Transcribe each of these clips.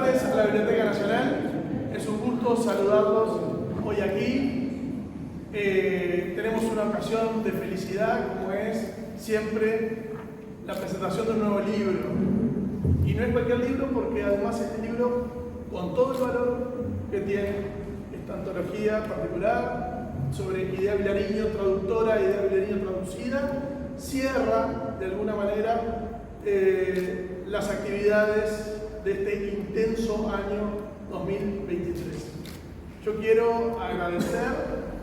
tardes a la Biblioteca Nacional. Es un gusto saludarlos hoy aquí. Tenemos una ocasión de felicidad, como es siempre la presentación de un nuevo libro. Y no es cualquier libro, porque además este libro, con todo el valor que tiene esta antología particular sobre Idea Vilariño, traductora, Idea Vilariño traducida, cierra de alguna manera las actividades de este intenso año 2023. Yo quiero agradecer,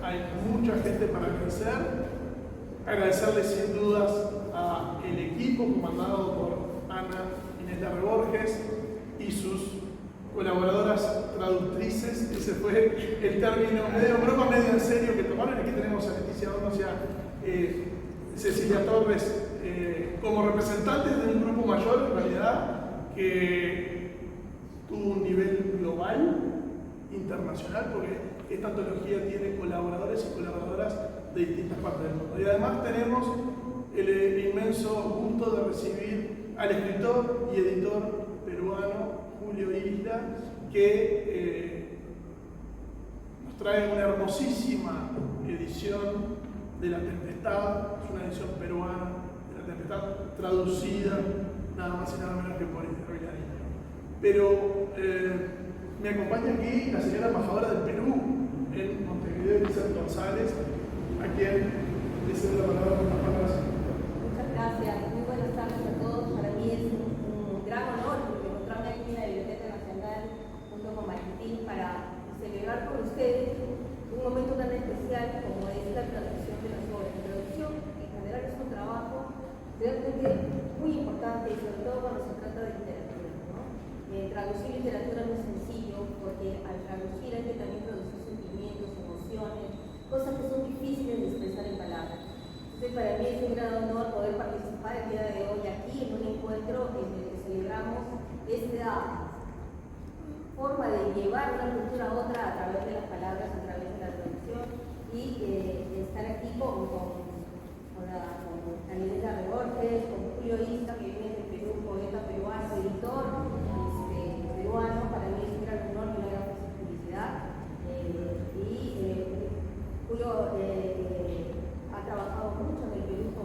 hay mucha gente para agradecerle sin dudas al equipo comandado por Ana Inés Larre Borges y sus colaboradoras traductrices. Ese fue el término medio broma, medio en serio que tomaron. Aquí tenemos a Leticia Donos y a Cecilia Torres como representantes de un grupo mayor, en realidad, que tuvo un nivel global, internacional, porque esta antología tiene colaboradores y colaboradoras de distintas partes del mundo. Y además tenemos el inmenso gusto de recibir al escritor y editor peruano Julio Isla, que nos trae una hermosísima edición de La Tempestad. Es una edición peruana de La Tempestad, traducida nada más y nada menos que por Idea Vilariño. Pero me acompaña aquí la señora embajadora del Perú en Montevideo, Elizabeth González, a quien le cedo la palabra con las palabras. Muchas gracias, muy buenas tardes a todos. Para mí es un gran honor encontrarme aquí en la Biblioteca Nacional junto con Valentín para celebrar con ustedes un momento tan especial como es la traducción de las obras. La traducción en general es un trabajo realmente muy importante, y sobre todo cuando se trata de literatura, ¿no? Traducir literatura no es sencillo, porque al traducir hay que también producir sentimientos, emociones, cosas que son difíciles de expresar en palabras. Entonces, para mí es un gran honor poder participar el día de hoy aquí en un encuentro en el que celebramos esta forma de llevar una cultura a otra a través de las palabras, a través de la traducción, y estar aquí con Inés Larre Borges, con Julio Isla, que viene del Perú, poeta peruano, editor peruano. Para mí es un gran honor y una gran felicidad. Julio ha trabajado mucho en el Perú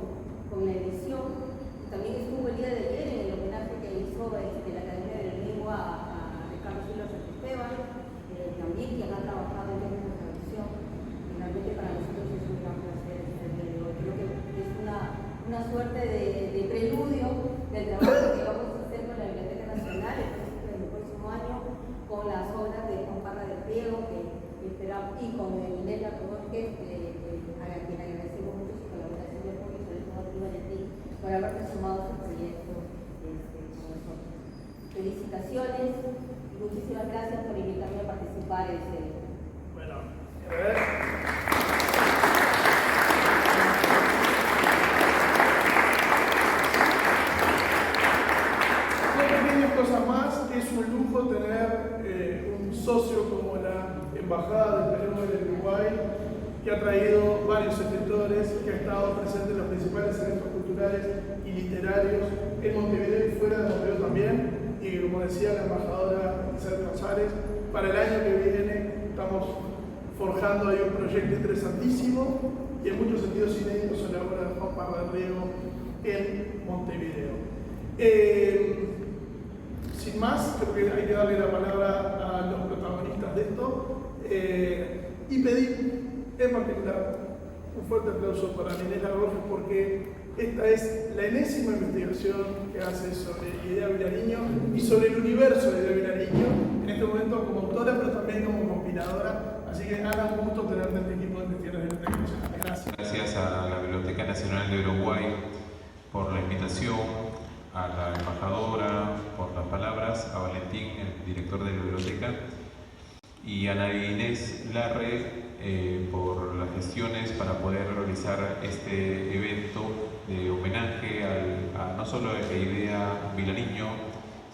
con la edición. También estuvo el día de ayer en el homenaje que hizo de la Academia de la Lengua a Ricardo Silva Esteban, también quien ha trabajado en temas de traducción. Realmente para nosotros es un gran placer estar el día de hoy. Creo que es una suerte de preludio del trabajo que vamos a hacer con la Biblioteca Nacional el próximo año, con las obras de Juan Parra del Riego, y con Inés Larre Borges, a quien agradecemos mucho su colaboración de apoyo, sobre todo a ti, Valentín, por haberte sumado a su proyecto con nosotros. Felicitaciones y muchísimas gracias por invitarme a participar en este evento. Bueno, a ver. Cosas más, es un lujo tener un socio como la Embajada del Perú y del Uruguay, que ha traído varios escritores, que ha estado presente en los principales eventos culturales y literarios en Montevideo y fuera de Montevideo también, y como decía la embajadora Elizabeth González, para el año que viene estamos forjando ahí un proyecto interesantísimo y en muchos sentidos inédito sobre la obra de Juan Parra del Riego en Montevideo. Sin más, creo que hay que darle la palabra a los protagonistas de esto y pedir en particular un fuerte aplauso para Inés Larre Borges, porque esta es la enésima investigación que hace sobre Idea Vilariño y sobre el universo de Idea Vilariño, en este momento como autora, pero también como compiladora. Así que Ana, un gusto tenerte en este equipo de investigadores de la Biblioteca Nacional. Gracias. Gracias a la Biblioteca Nacional de Uruguay por la invitación, a la embajadora por las palabras, a Valentín, el director de la biblioteca, y a Ana Inés Larre por las gestiones para poder realizar este evento de homenaje a no solo a la Idea Vilariño,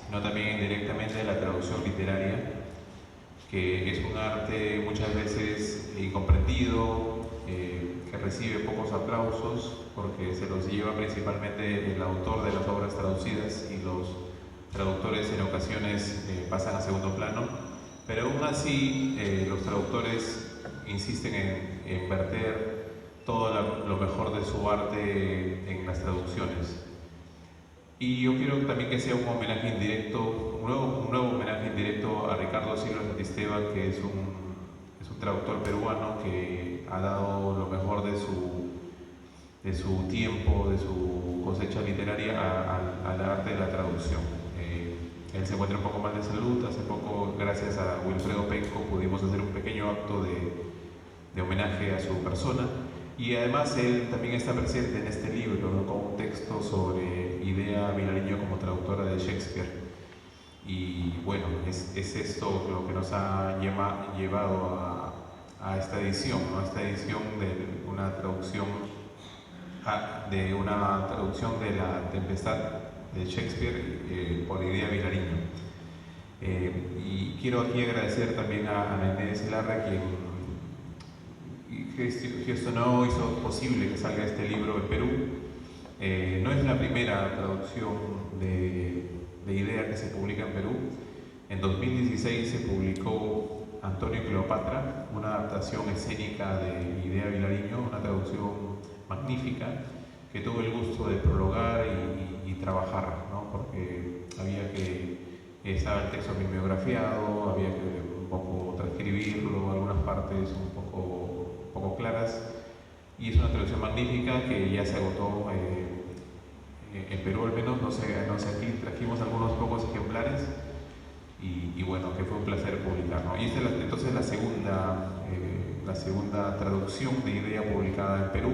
sino también directamente a la traducción literaria, que es un arte muchas veces incomprendido, que recibe pocos aplausos porque se los lleva principalmente el autor de las obras traducidas y los traductores en ocasiones pasan a segundo plano, pero aún así los traductores insisten en verter todo lo mejor de su arte en las traducciones. Y yo quiero también que sea un homenaje indirecto, un nuevo homenaje indirecto a Ricardo Silva Santisteban, que es un traductor peruano que ha dado lo mejor de su tiempo, de su cosecha literaria al arte de la traducción. Él se encuentra un poco mal de salud. Hace poco, gracias a Wilfredo Penco, pudimos hacer un pequeño acto de homenaje a su persona. Y además él también está presente en este libro, ¿no?, con un texto sobre Idea Vilariño como traductora de Shakespeare. Y bueno, es esto lo que nos ha llevado a esta edición, ¿no?, esta edición de una traducción de La Tempestad de Shakespeare por Idea Vilariño. Y quiero aquí agradecer también a Ana Inés Elarra, quien gestionó, hizo posible que salga este libro en Perú. No es la primera traducción de Idea que se publica en Perú. En 2016 se publicó Antonio y Cleopatra, una adaptación escénica de Idea Vilariño, una traducción magnífica que tuve el gusto de prologar y trabajar, ¿no?, porque estaba el texto mimeografiado, había que un poco transcribirlo, algunas partes un poco claras, y es una traducción magnífica que ya se agotó en Perú, al menos, no sé aquí, trajimos algunos pocos ejemplares y bueno, que fue un placer publicar, ¿no? Y esta es entonces la segunda traducción de Idea publicada en Perú,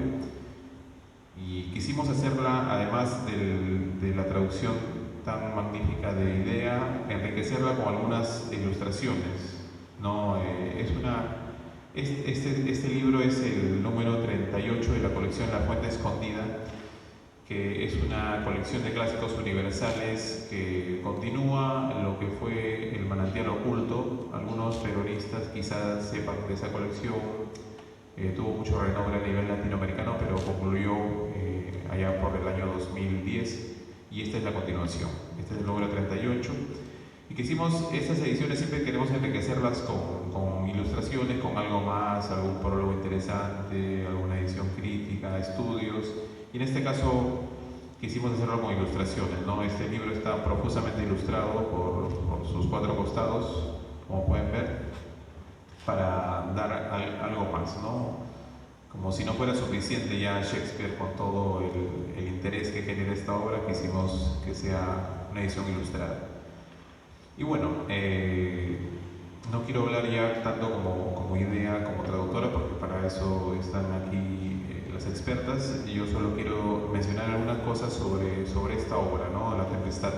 y quisimos hacerla, además de la traducción tan magnífica de Idea, enriquecerla con algunas ilustraciones, ¿no? Este libro es el número 38 de la colección La Fuente Escondida, que es una colección de clásicos universales que continúa lo que fue El Manantial Oculto. Algunos peronistas quizás sepan de esa colección, tuvo mucho renombre a nivel latinoamericano, pero concluyó allá por el año 2010, y esta es la continuación. Este es el número 38. Y que hicimos estas ediciones, siempre queremos enriquecerlas con ilustraciones, con algo más, algún prólogo interesante, alguna edición crítica, estudios. Y en este caso quisimos hacerlo con ilustraciones, ¿no? Este libro está profusamente ilustrado por sus cuatro costados, como pueden ver, para dar algo más, ¿no? Como si no fuera suficiente ya Shakespeare con todo el interés que genera esta obra, quisimos que sea una edición ilustrada. Y bueno, no quiero hablar ya tanto como Idea, como traductora, porque para eso están aquí las expertas. Yo solo quiero mencionar algunas cosas sobre esta obra, ¿no?, La Tempestad.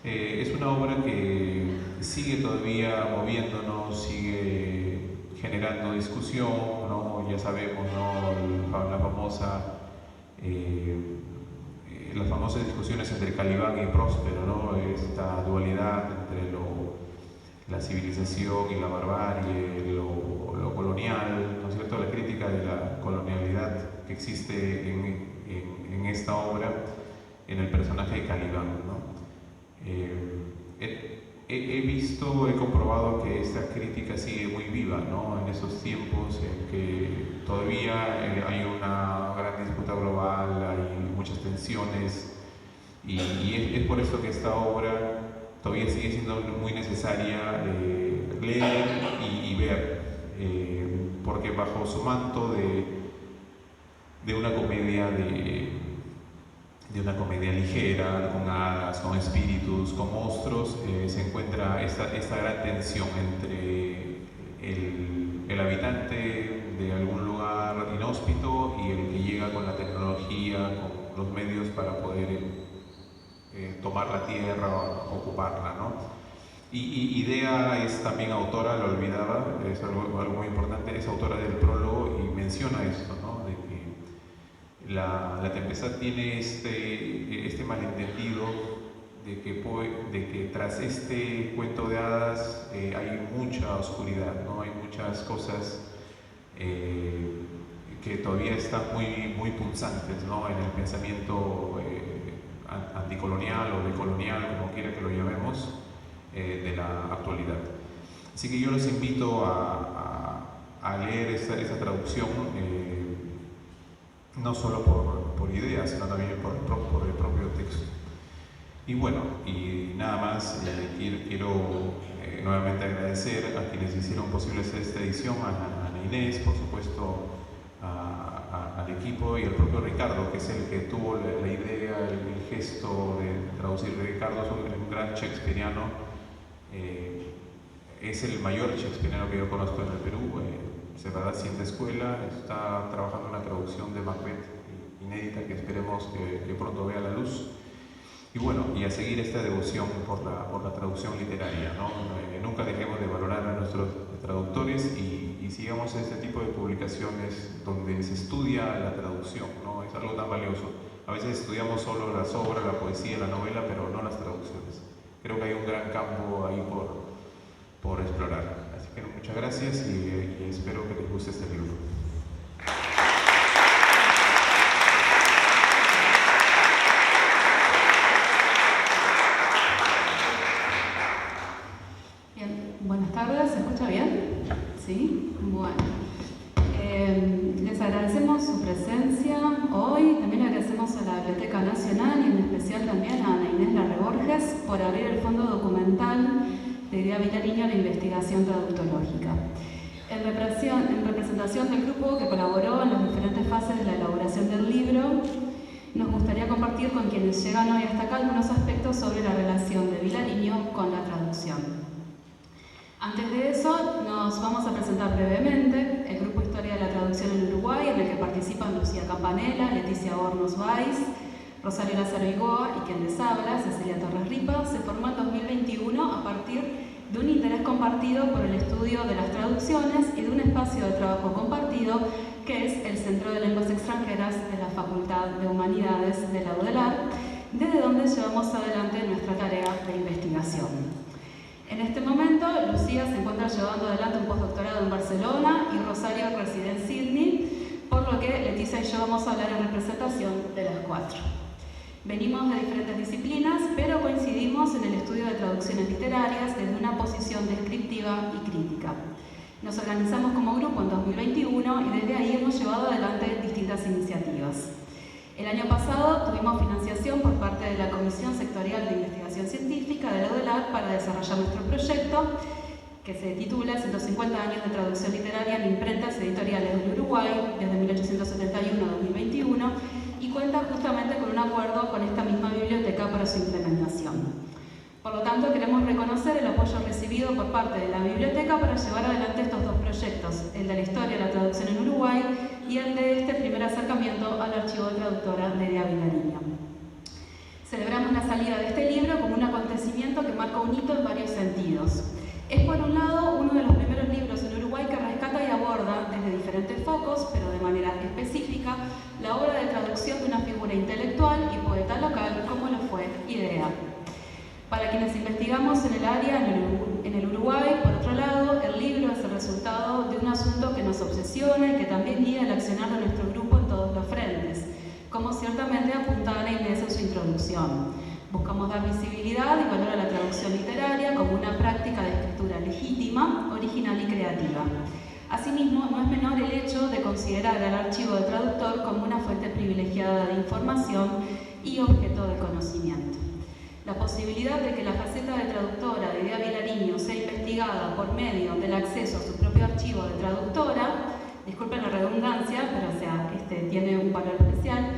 Es una obra que sigue todavía moviéndonos, sigue generando discusión, ¿no? Ya sabemos, ¿no?, las famosas discusiones entre Calibán y Próspero, ¿no?, esta dualidad entre la civilización y la barbarie, lo colonial, ¿no es cierto?, la crítica de la colonialidad que existe en esta obra, en el personaje de Calibán, ¿no? He comprobado que esta crítica sigue muy viva, ¿no?, en esos tiempos en que todavía hay una gran disputa global, hay muchas tensiones, y es por eso que esta obra todavía sigue siendo muy necesaria leer y ver, porque bajo su manto de una comedia ligera, con hadas, con espíritus, con monstruos, se encuentra esta gran tensión entre el habitante de algún lugar inhóspito y el que llega con la tecnología, con los medios para poder tomar la tierra o ocuparla, ¿no? Y Idea es también autora, lo olvidaba, es algo muy importante, es autora del prólogo y menciona esto, ¿no?, de que la Tempestad tiene este malentendido de que tras este cuento de hadas hay mucha oscuridad, ¿no?, hay muchas cosas que todavía están muy punzantes, ¿no?, en el pensamiento anticolonial o decolonial, como quiera que lo llamemos, de la actualidad. Así que yo los invito a leer esa traducción, no solo por ideas, sino también por el propio texto. Y bueno, y nada más, quiero nuevamente agradecer a quienes hicieron posible esta edición, a Ana Inés, por supuesto, al equipo y al propio Ricardo, que es el que tuvo la idea, el gesto de traducir. Ricardo es un gran shakespeariano, es el mayor shakespeariano que yo conozco en el Perú, se va a dar siguiente escuela, está trabajando en una traducción de Macbeth inédita que esperemos que pronto vea la luz. Y bueno, y a seguir esta devoción por la traducción literaria, ¿no? Nunca dejemos de valorar a nuestros traductores y sigamos este tipo de publicaciones donde se estudia la traducción, ¿no? Es algo tan valioso. A veces estudiamos solo las obras, la poesía, la novela, pero no las traducciones. Creo que hay un gran campo ahí por explorar. Así que muchas gracias y espero que les guste este libro. Buenas tardes, ¿se escucha bien? ¿Sí? Bueno. Les agradecemos su presencia hoy. También agradecemos a la Biblioteca Nacional y en especial también a Ana Inés Larreborges por abrir el fondo documental de Idea Vilariño a la investigación traductológica. En representación del grupo que colaboró en las diferentes fases de la elaboración del libro, nos gustaría compartir con quienes llegan hoy hasta acá algunos aspectos sobre la relación de Vilariño con la traducción. Antes de eso, nos vamos a presentar brevemente el Grupo Historia de la Traducción en Uruguay, en el que participan Lucía Campanella, Leticia Hornos Weiss, Rosario Lázaro Igoa y quien les habla, Cecilia Torres Ripa. Se formó en 2021 a partir de un interés compartido por el estudio de las traducciones y de un espacio de trabajo compartido que es el Centro de Lenguas Extranjeras de la Facultad de Humanidades de la UDELAR, desde donde llevamos adelante nuestra tarea de investigación. En este momento, Lucía se encuentra llevando adelante un postdoctorado en Barcelona y Rosario reside en Sydney, por lo que Leticia y yo vamos a hablar en representación de las cuatro. Venimos de diferentes disciplinas, pero coincidimos en el estudio de traducciones literarias desde una posición descriptiva y crítica. Nos organizamos como grupo en 2021 y desde ahí hemos llevado adelante distintas iniciativas. El año pasado tuvimos financiación por parte de la Comisión Sectorial de Investigación Científica de la UDELAR para desarrollar nuestro proyecto, que se titula 150 años de traducción literaria en imprentas editoriales del Uruguay desde 1871 a 2021 y cuenta justamente con un acuerdo con esta misma biblioteca para su implementación. Por lo tanto, queremos reconocer el apoyo recibido por parte de la biblioteca para llevar adelante estos dos proyectos, el de la historia de la traducción en Uruguay y el de este primer acercamiento al archivo de traductora de Idea Vilariño. Celebramos la salida de este libro como un acontecimiento que marca un hito en varios sentidos. Es, por un lado, uno de los primeros libros en Uruguay que rescata y aborda desde diferentes focos, pero de manera específica, la obra de traducción de una figura intelectual y poeta local como lo fue Idea. Para quienes investigamos en el área en el Uruguay, por otro lado, el libro es el resultado de un asunto que nos obsesiona y que también guía el accionar de nuestro grupo en todos los frentes, como ciertamente apuntaba Ana Inés en su introducción. Buscamos dar visibilidad y valor a la traducción literaria como una práctica de escritura legítima, original y creativa. Asimismo, no es menor el hecho de considerar al archivo de traductor como una fuente privilegiada de información y objeto de conocimiento. La posibilidad de que la faceta de traductora de Idea Vilariño sea investigada por medio del acceso a su propio archivo de traductora, disculpen la redundancia, pero tiene un valor especial,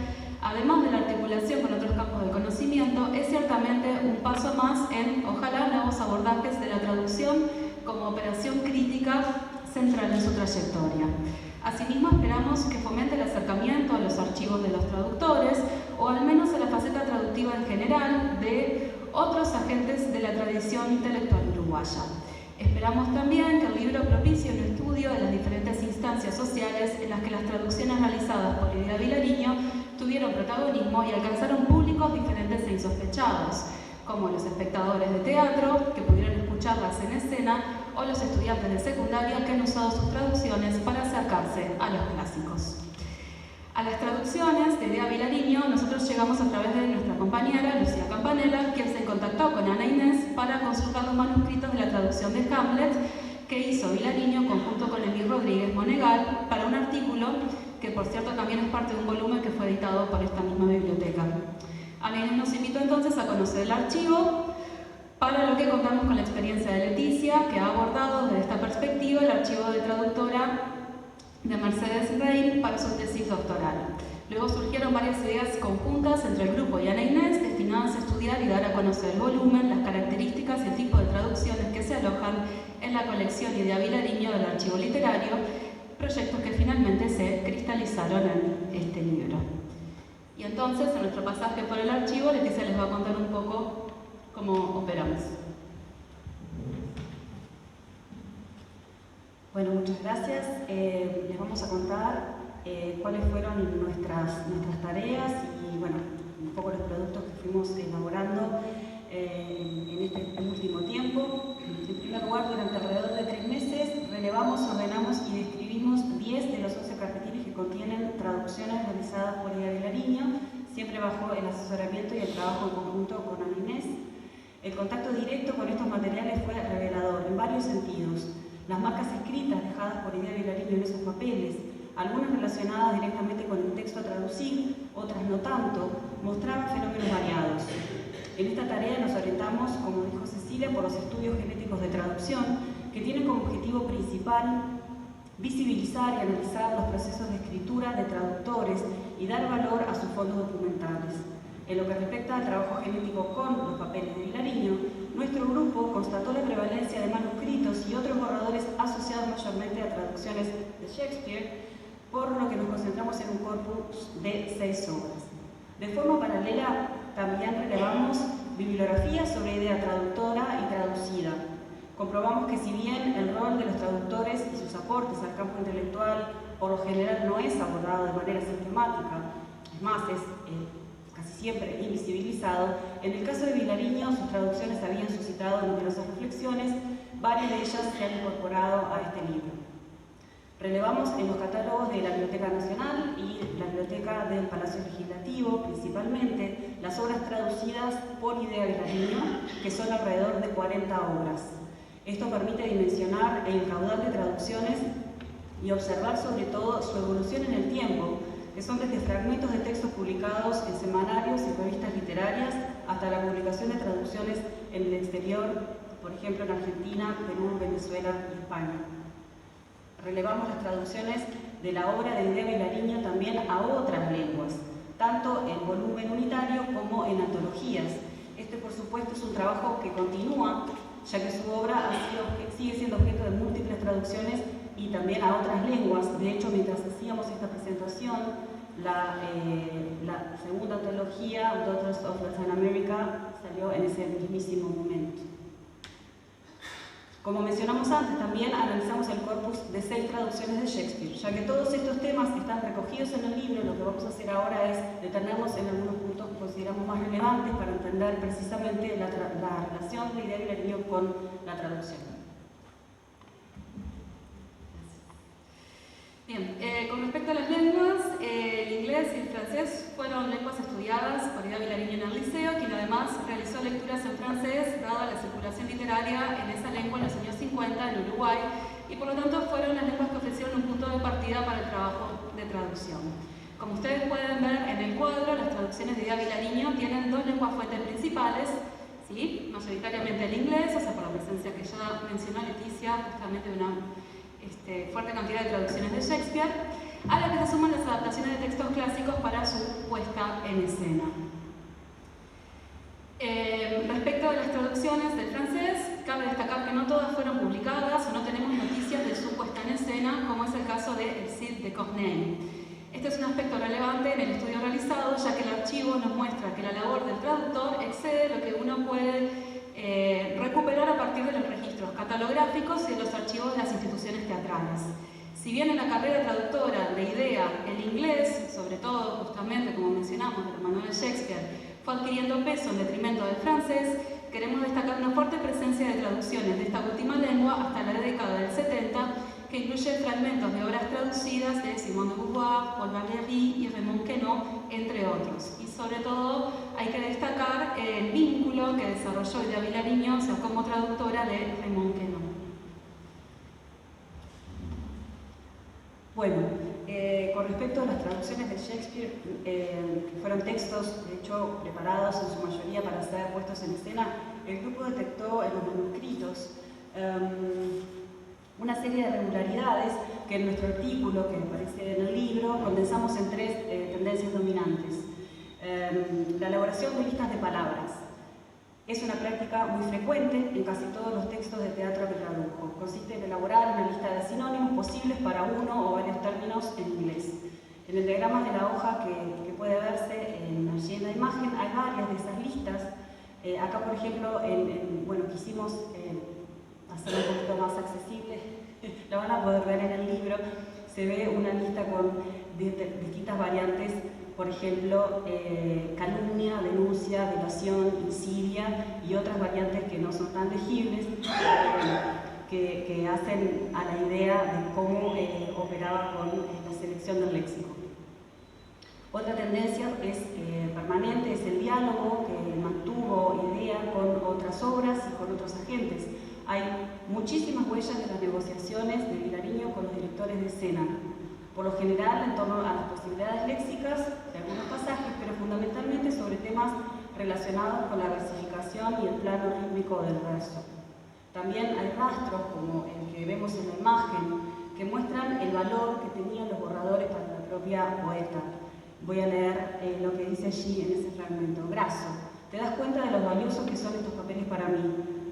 además de la articulación con otros campos del conocimiento, es ciertamente un paso más en, ojalá, nuevos abordajes de la traducción como operación crítica central en su trayectoria. Asimismo, esperamos que fomente el acercamiento a los archivos de los traductores, o al menos a la faceta traductiva en general de otros agentes de la tradición intelectual uruguaya. Esperamos también que el libro propicie un estudio de las diferentes instancias sociales en las que las traducciones realizadas por Idea Vilariño tuvieron protagonismo y alcanzaron públicos diferentes e insospechados, como los espectadores de teatro, que pudieron escucharlas en escena, o los estudiantes de secundaria que han usado sus traducciones para acercarse a los clásicos. A las traducciones de Idea Vilariño nosotros llegamos a través de nuestra compañera Lucía Campanella, quien se contactó con Ana Inés para consultar los manuscritos de la traducción de Hamlet que hizo Vilariño conjunto con Emil Rodríguez Monegal para un artículo que por cierto también es parte de un volumen que fue editado por esta misma biblioteca. Ana Inés nos invitó entonces a conocer el archivo, para lo que contamos con la experiencia de Leticia, que ha abordado desde esta perspectiva el archivo de traductora de Mercedes Rein para su tesis doctoral. Luego surgieron varias ideas conjuntas entre el grupo y Ana Inés destinadas a estudiar y dar a conocer el volumen, las características y el tipo de traducciones que se alojan en la colección Idea Vilariño del archivo literario, proyectos que finalmente se cristalizaron en este libro. Y entonces, en nuestro pasaje por el archivo, Leticia les va a contar un poco cómo operamos. Bueno, muchas gracias. Les vamos a contar cuáles fueron nuestras tareas y, bueno, un poco los productos que fuimos elaborando en este último tiempo. En primer lugar, durante alrededor de 3 meses, relevamos, ordenamos y describimos 10 de los 11 carpetines que contienen traducciones realizadas por Idea Vilariño, siempre bajo el asesoramiento y el trabajo en conjunto con Ana Inés. El contacto directo con estos materiales fue revelador en varios sentidos. Las marcas escritas dejadas por Idea Vilariño en esos papeles, algunas relacionadas directamente con el texto a traducir, otras no tanto, mostraban fenómenos variados. En esta tarea nos orientamos, como dijo Cecilia, por los estudios genéticos de traducción, que tienen como objetivo principal visibilizar y analizar los procesos de escritura de traductores y dar valor a sus fondos documentales. En lo que respecta al trabajo genético con los papeles de Vilariño, nuestro grupo constató la prevalencia de manuscritos y otros borradores asociados mayormente a traducciones de Shakespeare, por lo que nos concentramos en un corpus de 6 obras. De forma paralela, también relevamos bibliografía sobre idea traductora y traducida. Comprobamos que si bien el rol de los traductores y sus aportes al campo intelectual por lo general no es abordado de manera sistemática, es más, es casi siempre invisibilizado, en el caso de Vilariño sus traducciones habían suscitado numerosas reflexiones, varias de ellas se han incorporado a este libro. Relevamos en los catálogos de la Biblioteca Nacional y la Biblioteca del Palacio Legislativo, principalmente, las obras traducidas por Idea Vilariño, que son alrededor de 40 obras. Esto permite dimensionar el caudal de traducciones y observar sobre todo su evolución en el tiempo, que son desde fragmentos de textos publicados en semanarios y revistas literarias hasta la publicación de traducciones en el exterior, por ejemplo en Argentina, Perú, Venezuela y España. Relevamos las traducciones de la obra de Idea Vilariño también a otras lenguas, tanto en volumen unitario como en antologías. Este, por supuesto, es un trabajo que continúa, ya que su obra sigue siendo objeto de múltiples traducciones y también a otras lenguas. De hecho, mientras hacíamos esta presentación, la segunda antología, Daughters of Latin America, salió en ese mismísimo momento. Como mencionamos antes, también analizamos el corpus de 6 traducciones de Shakespeare. Ya que todos estos temas están recogidos en el libro, lo que vamos a hacer ahora es detenernos en algunos puntos que consideramos más relevantes para entender precisamente la relación de Idea Vilariño con la traducción. Bien, con respecto a las lenguas, el inglés y el francés fueron lenguas estudiadas por Idea Vilariño en el liceo, quien además realizó lecturas en francés, dada la circulación literaria en esa lengua en los años 50 en Uruguay, y por lo tanto fueron las lenguas que ofrecieron un punto de partida para el trabajo de traducción. Como ustedes pueden ver en el cuadro, las traducciones de Idea Vilariño tienen 2 lenguas fuentes principales, ¿sí? Mayoritariamente el inglés, o sea, por la presencia que ya mencionó Leticia, justamente de una fuerte cantidad de traducciones de Shakespeare, a la que se suman las adaptaciones de textos clásicos para su puesta en escena. Respecto a las traducciones del francés, cabe destacar que no todas fueron publicadas o no tenemos noticias de su puesta en escena, como es el caso de El Cid de Corneille. Este es un aspecto relevante en el estudio realizado, ya que el archivo nos muestra que la labor del traductor excede lo que uno puede recuperar a partir de los registros catalográficos y de los archivos de las instituciones teatrales. Si bien en la carrera traductora de Idea el inglés, sobre todo justamente como mencionamos de los manuales de Shakespeare, fue adquiriendo peso en detrimento del francés, queremos destacar una fuerte presencia de traducciones de esta última lengua hasta la década del 70, que incluye fragmentos de obras traducidas de Simone de Beauvoir, Paul Valéry y Raymond Queneau, entre otros. Y sobre todo hay que destacar el vínculo que desarrolló Idea Vilariño, o sea, como traductora de Raymond Queneau. Bueno, con respecto a las traducciones de Shakespeare, que fueron textos, de hecho, preparados en su mayoría para ser puestos en escena, el grupo detectó en los manuscritos una serie de irregularidades que en nuestro artículo, que aparece en el libro, condensamos en 3 tendencias dominantes. La elaboración de listas de palabras. Es una práctica muy frecuente en casi todos los textos de teatro que tradujo. Consiste en elaborar una lista de sinónimos posibles para uno o varios términos en inglés. En el diagrama de la hoja que puede verse allí en la imagen hay varias de esas listas. Acá, por ejemplo, bueno, quisimos hacerlo un poquito más accesible. Lo van a poder ver en el libro. Se ve una lista con distintas variantes. Por ejemplo, calumnia, denuncia, violación, insidia y otras variantes que no son tan legibles, que hacen a la idea de cómo operaba con la selección del léxico. Otra tendencia permanente es el diálogo que mantuvo Idea con otras obras y con otros agentes. Hay muchísimas huellas de las negociaciones de Vilariño con los directores de escena. Por lo general en torno a las posibilidades léxicas de algunos pasajes, pero fundamentalmente sobre temas relacionados con la versificación y el plano rítmico del verso. También hay rastros, como el que vemos en la imagen, que muestran el valor que tenían los borradores para la propia poeta. Voy a leer lo que dice allí en ese fragmento. Graso, te das cuenta de lo valiosos que son estos papeles para mí.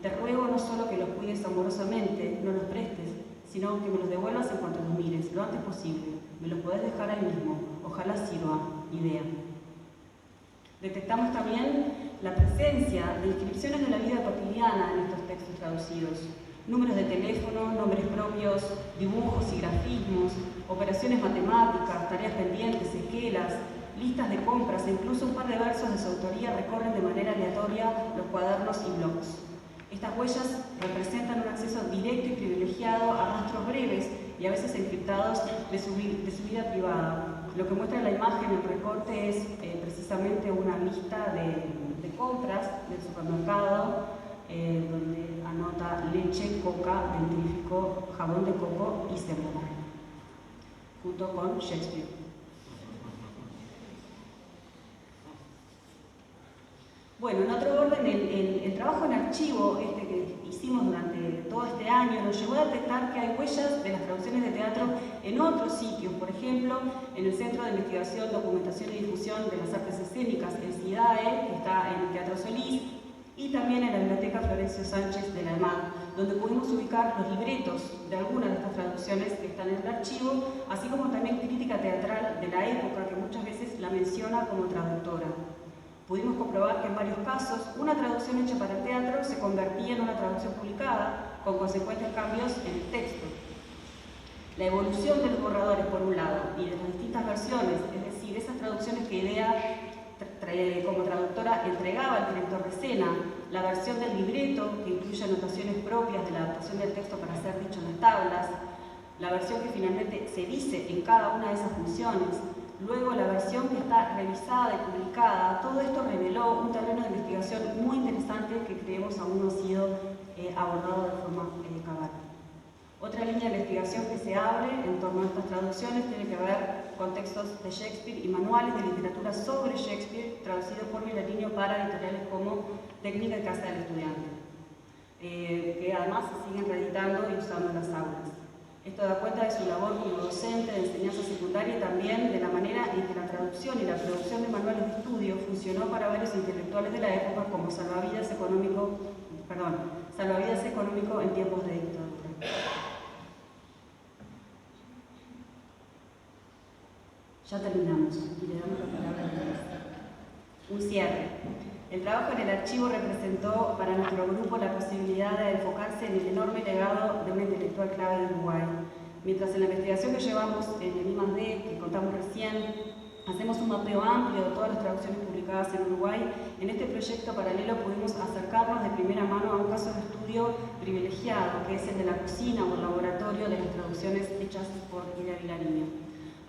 Te ruego no solo que los cuides amorosamente, no los prestes, sino que me los devuelvas en cuanto los mires, lo antes posible. Me los podés dejar ahí mismo. Ojalá sirva. Idea. Detectamos también la presencia de inscripciones de la vida cotidiana en estos textos traducidos. Números de teléfono, nombres propios, dibujos y grafismos, operaciones matemáticas, tareas pendientes, esquelas, listas de compras e incluso un par de versos de su autoría recorren de manera aleatoria los cuadernos y blogs. Estas huellas representan un acceso directo y privilegiado a rastros breves y a veces encriptados de su vida privada. Lo que muestra la imagen, el recorte, es precisamente una lista de compras del supermercado, donde anota leche, coca, dentífrico, jabón de coco y cebolla, junto con Shakespeare. Bueno, en otro orden, el trabajo en archivo que hicimos durante todo este año nos llevó a detectar que hay huellas de las traducciones de teatro en otros sitios, por ejemplo, en el Centro de Investigación, Documentación y Difusión de las Artes Escénicas, el CIDAE, que está en el Teatro Solís, y también en la Biblioteca Florencio Sánchez de la EMAD, donde pudimos ubicar los libretos de algunas de estas traducciones que están en el archivo, así como también crítica teatral de la época, que muchas veces la menciona como traductora. Pudimos comprobar que en varios casos una traducción hecha para el teatro se convertía en una traducción publicada, con consecuentes cambios en el texto. La evolución de los borradores, por un lado, y de las distintas versiones, es decir, esas traducciones que Idea como traductora entregaba al director de escena, la versión del libreto, que incluye anotaciones propias de la adaptación del texto para ser dicho en las tablas, la versión que finalmente se dice en cada una de esas funciones, luego la versión que está revisada y publicada. Todo esto reveló un terreno de investigación muy interesante que creemos aún no ha sido abordado de forma cabal. Otra línea de investigación que se abre en torno a estas traducciones tiene que ver con textos de Shakespeare y manuales de literatura sobre Shakespeare traducidos por Vilariño para editoriales como Técnica y Casa del Estudiante, que además se siguen reeditando y usando en las aulas. Esto da cuenta de su labor como docente de enseñanza secundaria y también de la manera en que la traducción y la producción de manuales de estudio funcionó para varios intelectuales de la época como salvavidas económico en tiempos de dictadura. Ya terminamos y le damos la palabra a Andrés. Un cierre. El trabajo en el archivo representó para nuestro grupo la posibilidad de enfocarse en el enorme legado de un intelectual clave de Uruguay. Mientras en la investigación que llevamos en el I+D, que contamos recién, hacemos un mapeo amplio de todas las traducciones publicadas en Uruguay, en este proyecto paralelo pudimos acercarnos de primera mano a un caso de estudio privilegiado, que es el de la cocina o el laboratorio de las traducciones hechas por Iria Vilariño.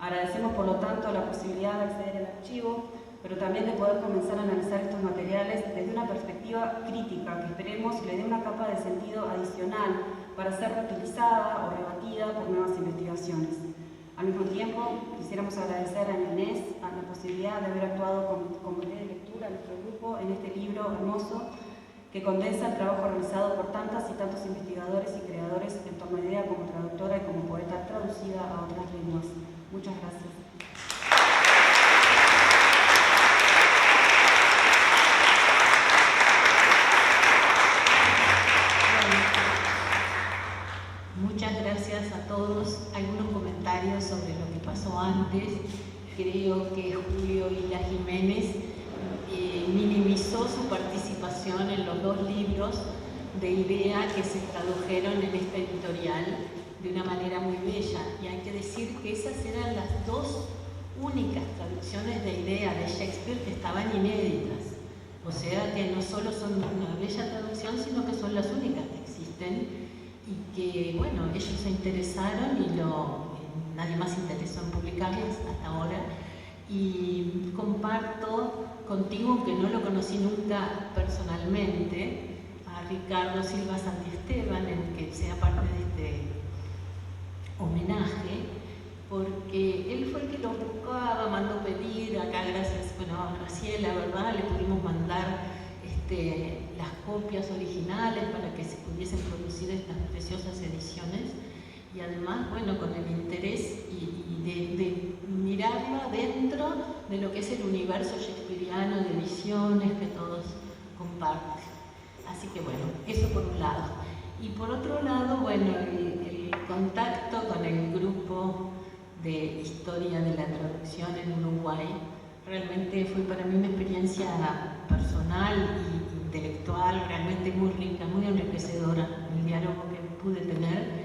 Agradecemos, por lo tanto, la posibilidad de acceder al archivo, pero también de poder comenzar a analizar estos materiales desde una perspectiva crítica que esperemos le dé una capa de sentido adicional para ser reutilizada o rebatida por nuevas investigaciones. Al mismo tiempo, quisiéramos agradecer a Inés a la posibilidad de haber actuado como guía de lectura a nuestro grupo en este libro hermoso que condensa el trabajo realizado por tantas y tantos investigadores y creadores en torno a Idea como traductora y como poeta traducida a otras lenguas. Muchas gracias. Muchas gracias a todos. Algunos comentarios sobre lo que pasó antes. Creo que Julio Isla Jiménez minimizó su participación en los dos libros de Idea que se tradujeron en esta editorial de una manera muy bella. Y hay que decir que esas eran las dos únicas traducciones de Idea de Shakespeare que estaban inéditas. O sea que no solo son una bella traducción, sino que son las únicas que existen. Y que, bueno, ellos se interesaron y nadie más se interesó en publicarlas hasta ahora. Y comparto contigo, aunque no lo conocí nunca personalmente, a Ricardo Silva Santiesteban, en que sea parte de este homenaje, porque él fue el que lo buscaba, mandó pedir, acá gracias, bueno, a Graciela, ¿verdad? Le pudimos mandar las copias originales para que se pudiesen producir estas preciosas ediciones y además, bueno, con el interés y de mirarlo dentro de lo que es el universo shakespeariano de visiones que todos comparten. Así que bueno, eso por un lado. Y por otro lado, bueno, el contacto con el grupo de historia de la traducción en Uruguay realmente fue para mí una experiencia personal y intelectual realmente muy rica, muy enriquecedora, el diálogo que pude tener,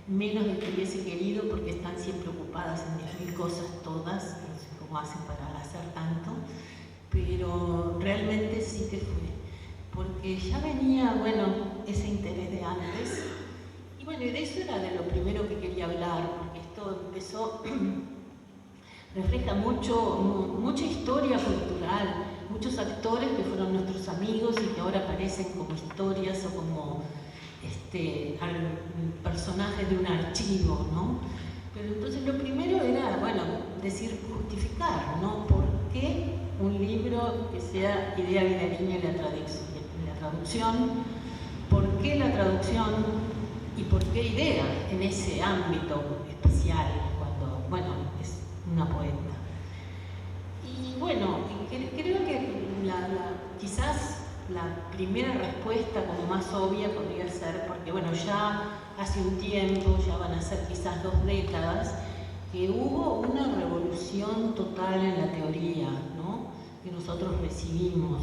menos de que hubiese querido porque están siempre ocupadas en 10.000 cosas todas, no sé cómo hacen para hacer tanto, pero realmente sí que fue, porque ya venía, bueno, ese interés de antes, y bueno, y de eso era de lo primero que quería hablar, porque esto empezó, refleja mucha historia cultural, muchos actores que fueron nuestros amigos y que ahora aparecen como historias o como personajes de un archivo, ¿no? Pero entonces lo primero era, bueno, justificar, ¿no? ¿Por qué un libro que sea Idea Vilariño y la traducción? ¿Por qué la traducción y por qué Idea en ese ámbito especial cuando, bueno, es una poeta? Y bueno, creo que quizás la primera respuesta como más obvia podría ser, porque bueno, ya hace un tiempo, ya van a ser quizás 2 décadas, que hubo una revolución total en la teoría, ¿no? Que nosotros recibimos,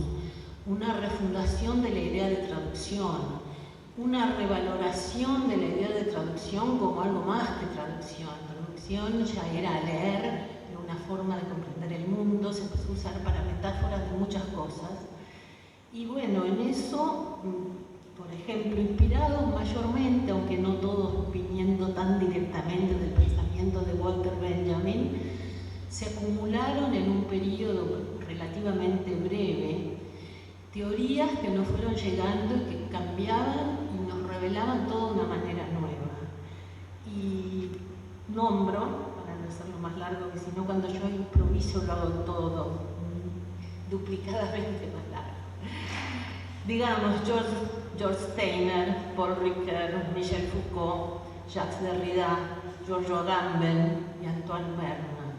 una refundación de la idea de traducción, una revaloración de la idea de traducción como algo más que traducción. Traducción ya era leer, era una forma de comprender el mundo, se empezó a usar para metáforas de muchas cosas. Y bueno, en eso, por ejemplo, inspirados mayormente, aunque no todos viniendo tan directamente del pensamiento de Walter Benjamin, se acumularon en un periodo relativamente breve teorías que nos fueron llegando y que cambiaban y nos revelaban toda una manera nueva. Y nombro, para no hacerlo más largo, que si no cuando yo improviso lo hago todo duplicadamente más largo. Digamos, George Steiner, Paul Ricoeur, Michel Foucault, Jacques Derrida, Giorgio Agamben y Antoine Bergman.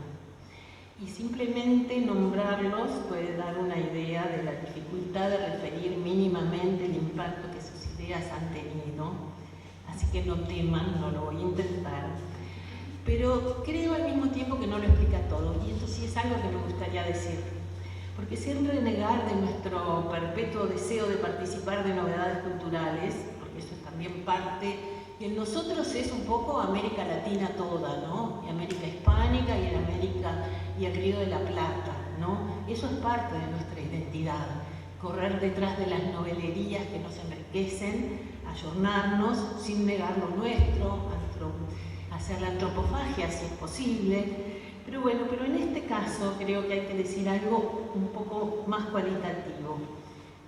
Y simplemente nombrarlos puede dar una idea de la dificultad de referir mínimamente el impacto que sus ideas han tenido. Así que no teman, no lo voy a intentar. Pero creo al mismo tiempo que no lo explica todo, y esto sí es algo que me gustaría decir. Porque sin renegar de nuestro perpetuo deseo de participar de novedades culturales, porque eso es también parte, y en nosotros es un poco América Latina toda, ¿no? Y América Hispánica y el Río de la Plata, ¿no? Eso es parte de nuestra identidad, correr detrás de las novelerías que nos enriquecen, ayornarnos sin negar lo nuestro, hacer la antropofagia si es posible. Pero bueno, pero en este caso creo que hay que decir algo un poco más cualitativo.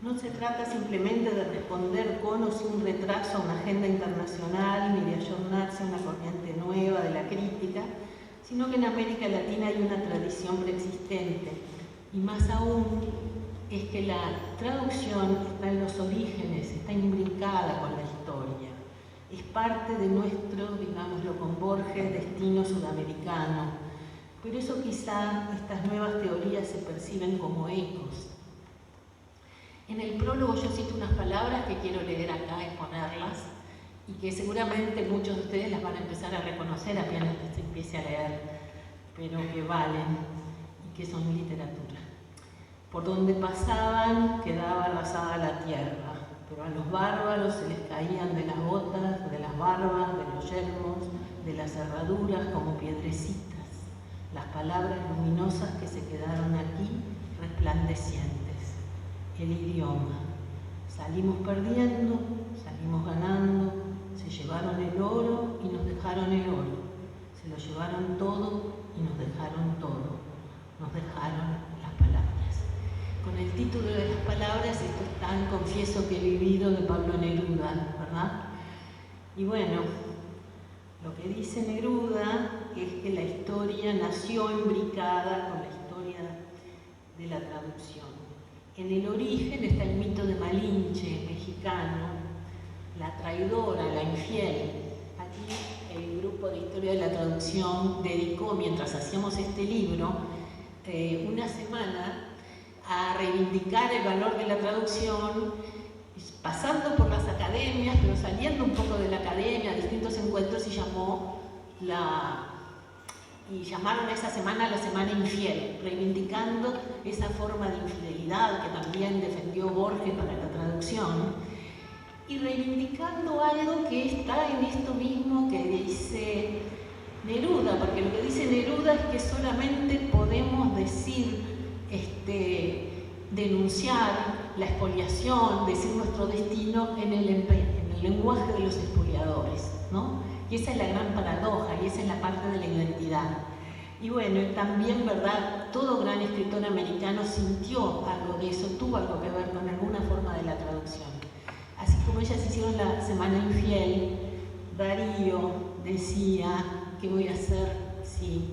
No se trata simplemente de responder con o sin retraso a una agenda internacional, ni de ayornarse a una corriente nueva de la crítica, sino que en América Latina hay una tradición preexistente. Y más aún es que la traducción está en los orígenes, está imbricada con la historia. Es parte de nuestro, digámoslo con Borges, destino sudamericano. Por eso quizá estas nuevas teorías se perciben como ecos. En el prólogo yo cito unas palabras que quiero leer acá y ponerlas, y que seguramente muchos de ustedes las van a empezar a reconocer apenas que se empiece a leer, pero que valen y que son literatura. Por donde pasaban quedaba arrasada la tierra, pero a los bárbaros se les caían de las botas, de las barbas, de los yelmos, de las cerraduras como piedrecitas, las palabras luminosas que se quedaron aquí resplandecientes, el idioma. Salimos perdiendo, salimos ganando, se llevaron el oro y nos dejaron el oro, se lo llevaron todo y nos dejaron todo, nos dejaron las palabras. Con el título de las palabras, esto es tan confieso que he vivido de Pablo Neruda, ¿verdad? Y bueno, lo que dice Neruda es que la historia nació imbricada con la historia de la traducción. En el origen está el mito de Malinche, mexicano, la traidora, la infiel. Aquí el grupo de historia de la traducción dedicó, mientras hacíamos este libro, una semana a reivindicar el valor de la traducción, pasando por las academias, pero saliendo un poco de la academia, a distintos encuentros, y llamaron a esa semana la Semana Infiel, reivindicando esa forma de infidelidad que también defendió Borges para la traducción, y reivindicando algo que está en esto mismo que dice Neruda, porque lo que dice Neruda es que solamente podemos decir, denunciar la expoliación, decir nuestro destino en el lenguaje de los expoliadores, ¿no? Y esa es la gran paradoja, y esa es la parte de la identidad. Y bueno, también, ¿verdad? Todo gran escritor americano sintió algo de eso, tuvo algo que ver con alguna forma de la traducción. Así como ellas hicieron la Semana Infiel, Darío decía, ¿qué voy a hacer si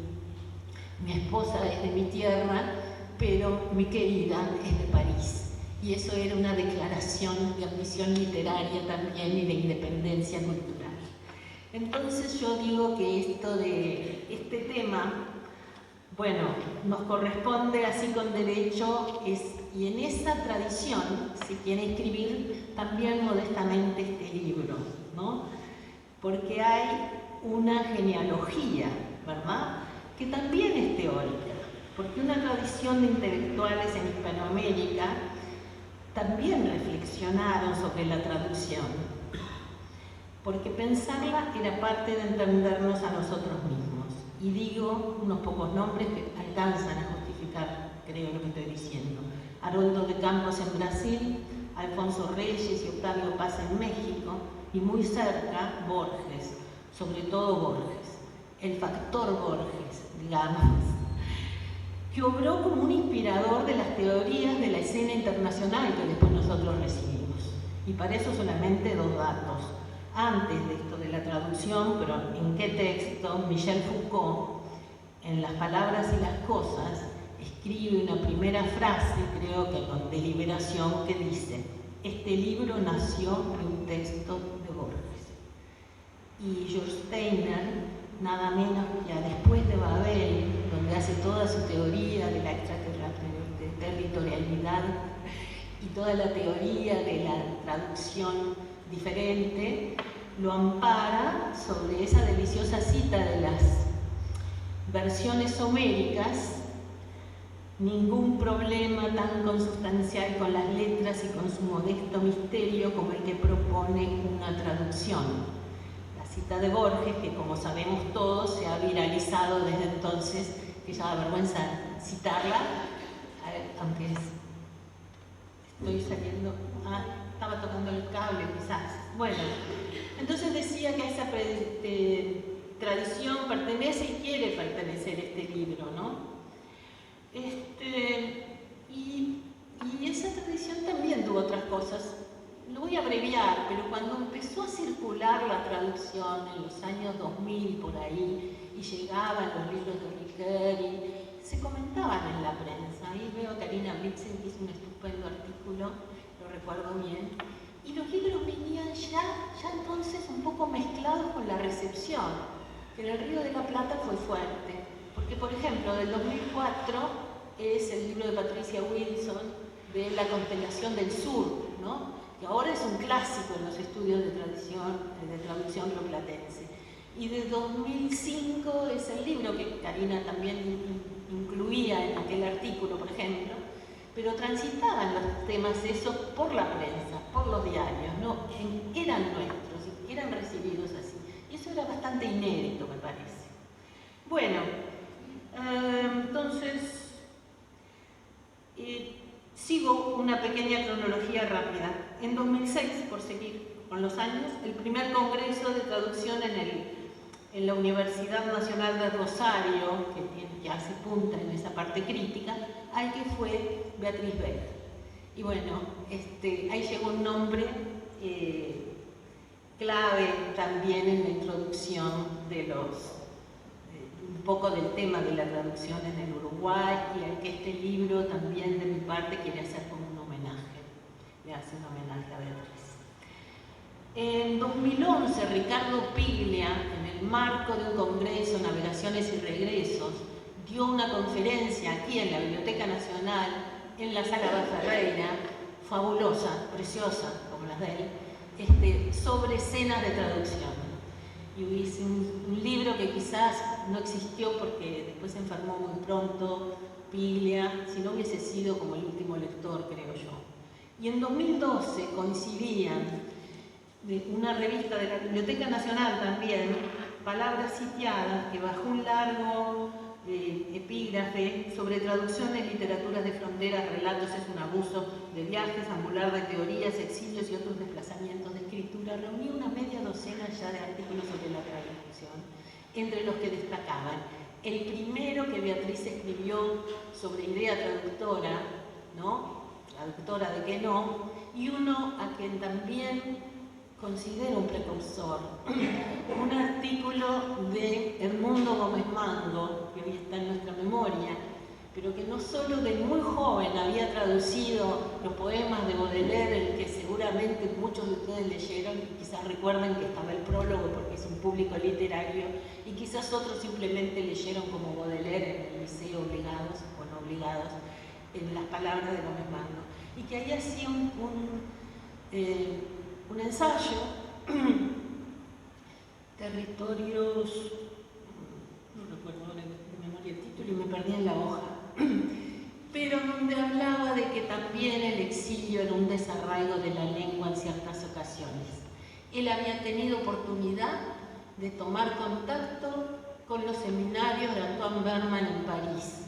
mi esposa es de mi tierra, pero mi querida es de París? Y eso era una declaración de ambición literaria también y de independencia cultural. Entonces yo digo que esto de este tema, bueno, nos corresponde así con derecho, y en esa tradición se quiere escribir también modestamente este libro, ¿no? Porque hay una genealogía, ¿verdad?, que también es teórica, porque una tradición de intelectuales en Hispanoamérica también reflexionaron sobre la traducción, porque pensarla era parte de entendernos a nosotros mismos. Y digo unos pocos nombres que alcanzan a justificar, creo, lo que estoy diciendo. Haroldo de Campos en Brasil, Alfonso Reyes y Octavio Paz en México, y muy cerca Borges, sobre todo Borges, el factor Borges, digamos, que obró como un inspirador de las teorías de la escena internacional que después nosotros recibimos. Y para eso solamente dos datos. Antes de esto de la traducción, pero ¿en qué texto? Michel Foucault, en Las palabras y las cosas, escribe una primera frase, creo que con deliberación, que dice: este libro nació de un texto de Borges. Y George Steiner, nada menos que después de Babel, donde hace toda su teoría de la extraterritorialidad y toda la teoría de la traducción diferente, lo ampara sobre esa deliciosa cita de las versiones homéricas: ningún problema tan consustancial con las letras y con su modesto misterio como el que propone una traducción. La cita de Borges, que como sabemos todos se ha viralizado desde entonces, que ya da vergüenza citarla, aunque Estoy saliendo, estaba tocando el cable quizás. Bueno, entonces decía que a esa tradición pertenece y quiere pertenecer este libro, ¿no? Y esa tradición también tuvo otras cosas. Lo voy a abreviar, pero cuando empezó a circular la traducción en los años 2000 por ahí y llegaban los libros de Riqueri, se comentaban en la prensa. Ahí veo a Karina Blitzen, que hizo un estupendo artículo, lo recuerdo bien. Y los libros venían ya entonces un poco mezclados con la recepción, que en el Río de la Plata fue fuerte. Porque, por ejemplo, del 2004 es el libro de Patricia Wilson de La constelación del sur, ¿no? Que ahora es un clásico en los estudios de traducción rioplatense. Y de 2005 es el libro que Karina también incluía en aquel artículo, por ejemplo, pero transitaban los temas esos por la prensa, por los diarios, ¿no? Eran nuestros, eran recibidos así. Y eso era bastante inédito, me parece. Bueno, entonces, sigo una pequeña cronología rápida. En 2006, por seguir con los años, el primer congreso de traducción en la Universidad Nacional de Rosario, que hace punta en esa parte crítica, al que fue Beatriz Bell. Y bueno, ahí llegó un nombre clave también en la introducción de un poco del tema de la traducción en el Uruguay, y al que este libro también de mi parte quiere hacer como un homenaje, le hace un homenaje a Beatriz. En 2011, Ricardo Piglia, en el marco de un congreso, Navegaciones y Regresos, dio una conferencia aquí en la Biblioteca Nacional, en la Sala Ferreira, fabulosa, preciosa, como las de él, sobre escenas de traducción. Y hice un libro que quizás no existió porque después se enfermó muy pronto, Piglia, si no hubiese sido como el último lector, creo yo. Y en 2012 coincidían de una revista de la Biblioteca Nacional también, Palabras Sitiadas, que bajó un largo epígrafe sobre traducción en literaturas de fronteras, relatos es un abuso, de viajes, ambular de teorías, exilios y otros desplazamientos de escritura. Reunió una media docena ya de artículos sobre la traducción, entre los que destacaban el primero que Beatriz escribió sobre idea traductora, ¿no? Traductora de qué no, y uno a quien también considero un precursor, un artículo de Edmundo Gómez Mango, que hoy está en nuestra memoria, pero que no solo de muy joven había traducido los poemas de Baudelaire, el que seguramente muchos de ustedes leyeron, y quizás recuerden que estaba el prólogo porque es un público literario, y quizás otros simplemente leyeron como Baudelaire en el liceo, obligados o no obligados, en las palabras de Gómez Mango, y que ahí hacía un ensayo, Territorios, no recuerdo ahora de memoria el título y me perdí en la hoja, pero donde hablaba de que también el exilio era un desarraigo de la lengua en ciertas ocasiones. Él había tenido oportunidad de tomar contacto con los seminarios de Antoine Berman en París.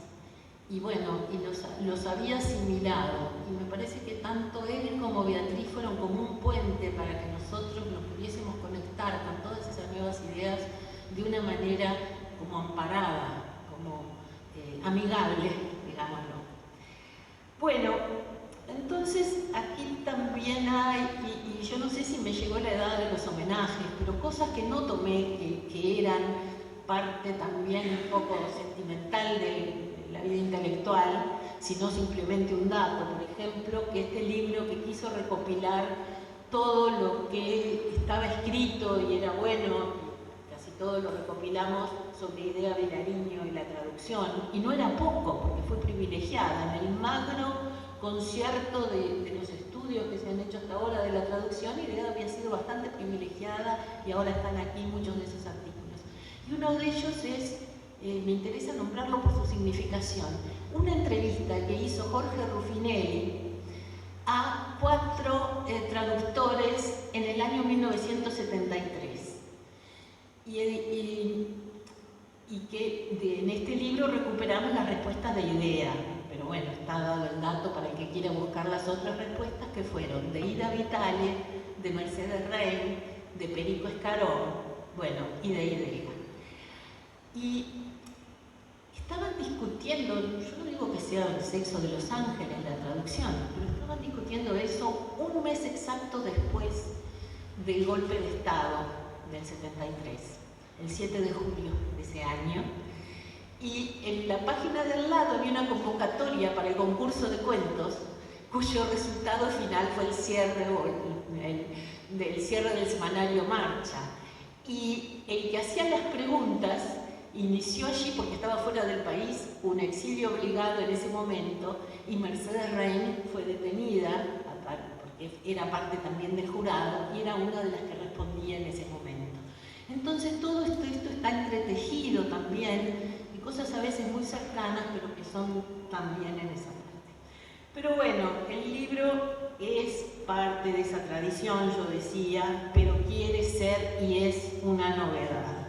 Y bueno, los había asimilado, y me parece que tanto él como Beatriz fueron como un puente para que nosotros nos pudiésemos conectar con todas esas nuevas ideas de una manera como amparada, como amigable, digámoslo. Bueno, entonces aquí también hay, y yo no sé si me llegó la edad de los homenajes, pero cosas que no tomé, que eran parte también un poco sentimental de la vida intelectual, sino simplemente un dato, por ejemplo, que este libro que quiso recopilar todo lo que estaba escrito y era bueno, casi todo lo recopilamos sobre Idea Vilariño y la traducción, y no era poco, porque fue privilegiada en el magno concierto de los estudios que se han hecho hasta ahora de la traducción. Idea había sido bastante privilegiada y ahora están aquí muchos de esos artículos. Y uno de ellos es, me interesa nombrarlo por su significación, una entrevista que hizo Jorge Ruffinelli a 4 traductores en el año 1973. Y que en este libro recuperamos las respuestas de Idea, pero pero bueno, está dado el dato para el que quiera buscar las otras respuestas, que fueron de Ida Vitale, de Mercedes Rein, de Perico Escarón, bueno, y de Idea. Y estaban discutiendo, yo no digo que sea el sexo de los ángeles la traducción, pero estaban discutiendo eso un mes exacto después del golpe de Estado del 73, el 7 de julio de ese año. Y en la página del lado había una convocatoria para el concurso de cuentos, cuyo resultado final fue el cierre del semanario Marcha. Y el que hacía las preguntas inició allí porque estaba fuera del país, un exilio obligado en ese momento, y Mercedes Rein fue detenida, porque era parte también del jurado, y era una de las que respondía en ese momento. Entonces todo esto está entretejido también, y cosas a veces muy cercanas, pero que son también en esa parte. Pero bueno, el libro es parte de esa tradición, yo decía, pero quiere ser y es una novedad.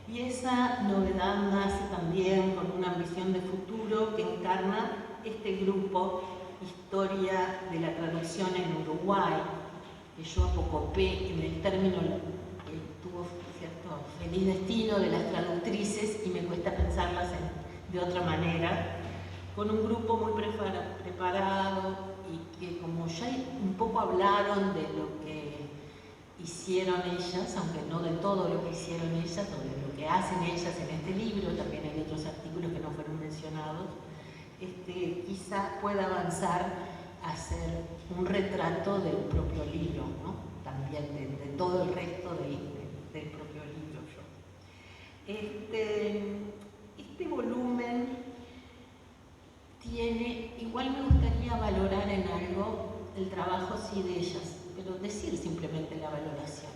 Y esa novedad nace también con una ambición de futuro que encarna este grupo Historia de la Traducción en Uruguay, que yo apocopé en el término que tuvo cierto feliz destino de las traductrices, y me cuesta pensarlas de otra manera, con un grupo muy preparado y que, como ya un poco hablaron de lo que hicieron ellas, aunque no de todo lo que hicieron ellas o de lo que hacen ellas en este libro, también hay otros artículos que no fueron mencionados, quizá pueda avanzar a hacer un retrato del propio libro, ¿no? También de todo el resto del propio libro. Este volumen tiene, igual me gustaría valorar en algo el trabajo sí de ellas, pero decir simplemente la valoración.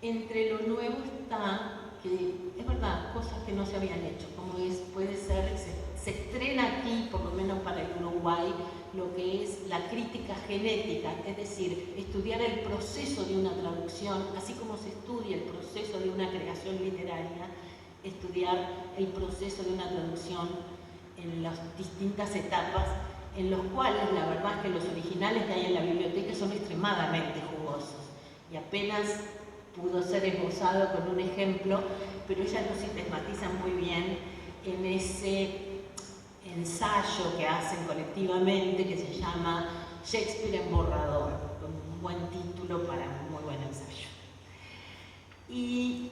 Entre lo nuevo está que, es verdad, cosas que no se habían hecho, como puede ser, se estrena aquí, por lo menos para el Uruguay, lo que es la crítica genética, es decir, estudiar el proceso de una traducción, así como se estudia el proceso de una creación literaria, estudiar el proceso de una traducción en las distintas etapas, en los cuales la verdad es que los originales que hay en la biblioteca son extremadamente jugosos, y apenas pudo ser esbozado con un ejemplo, pero ellas lo sistematizan muy bien en ese ensayo que hacen colectivamente, que se llama Shakespeare en borrador, con un buen título para un muy buen ensayo. Y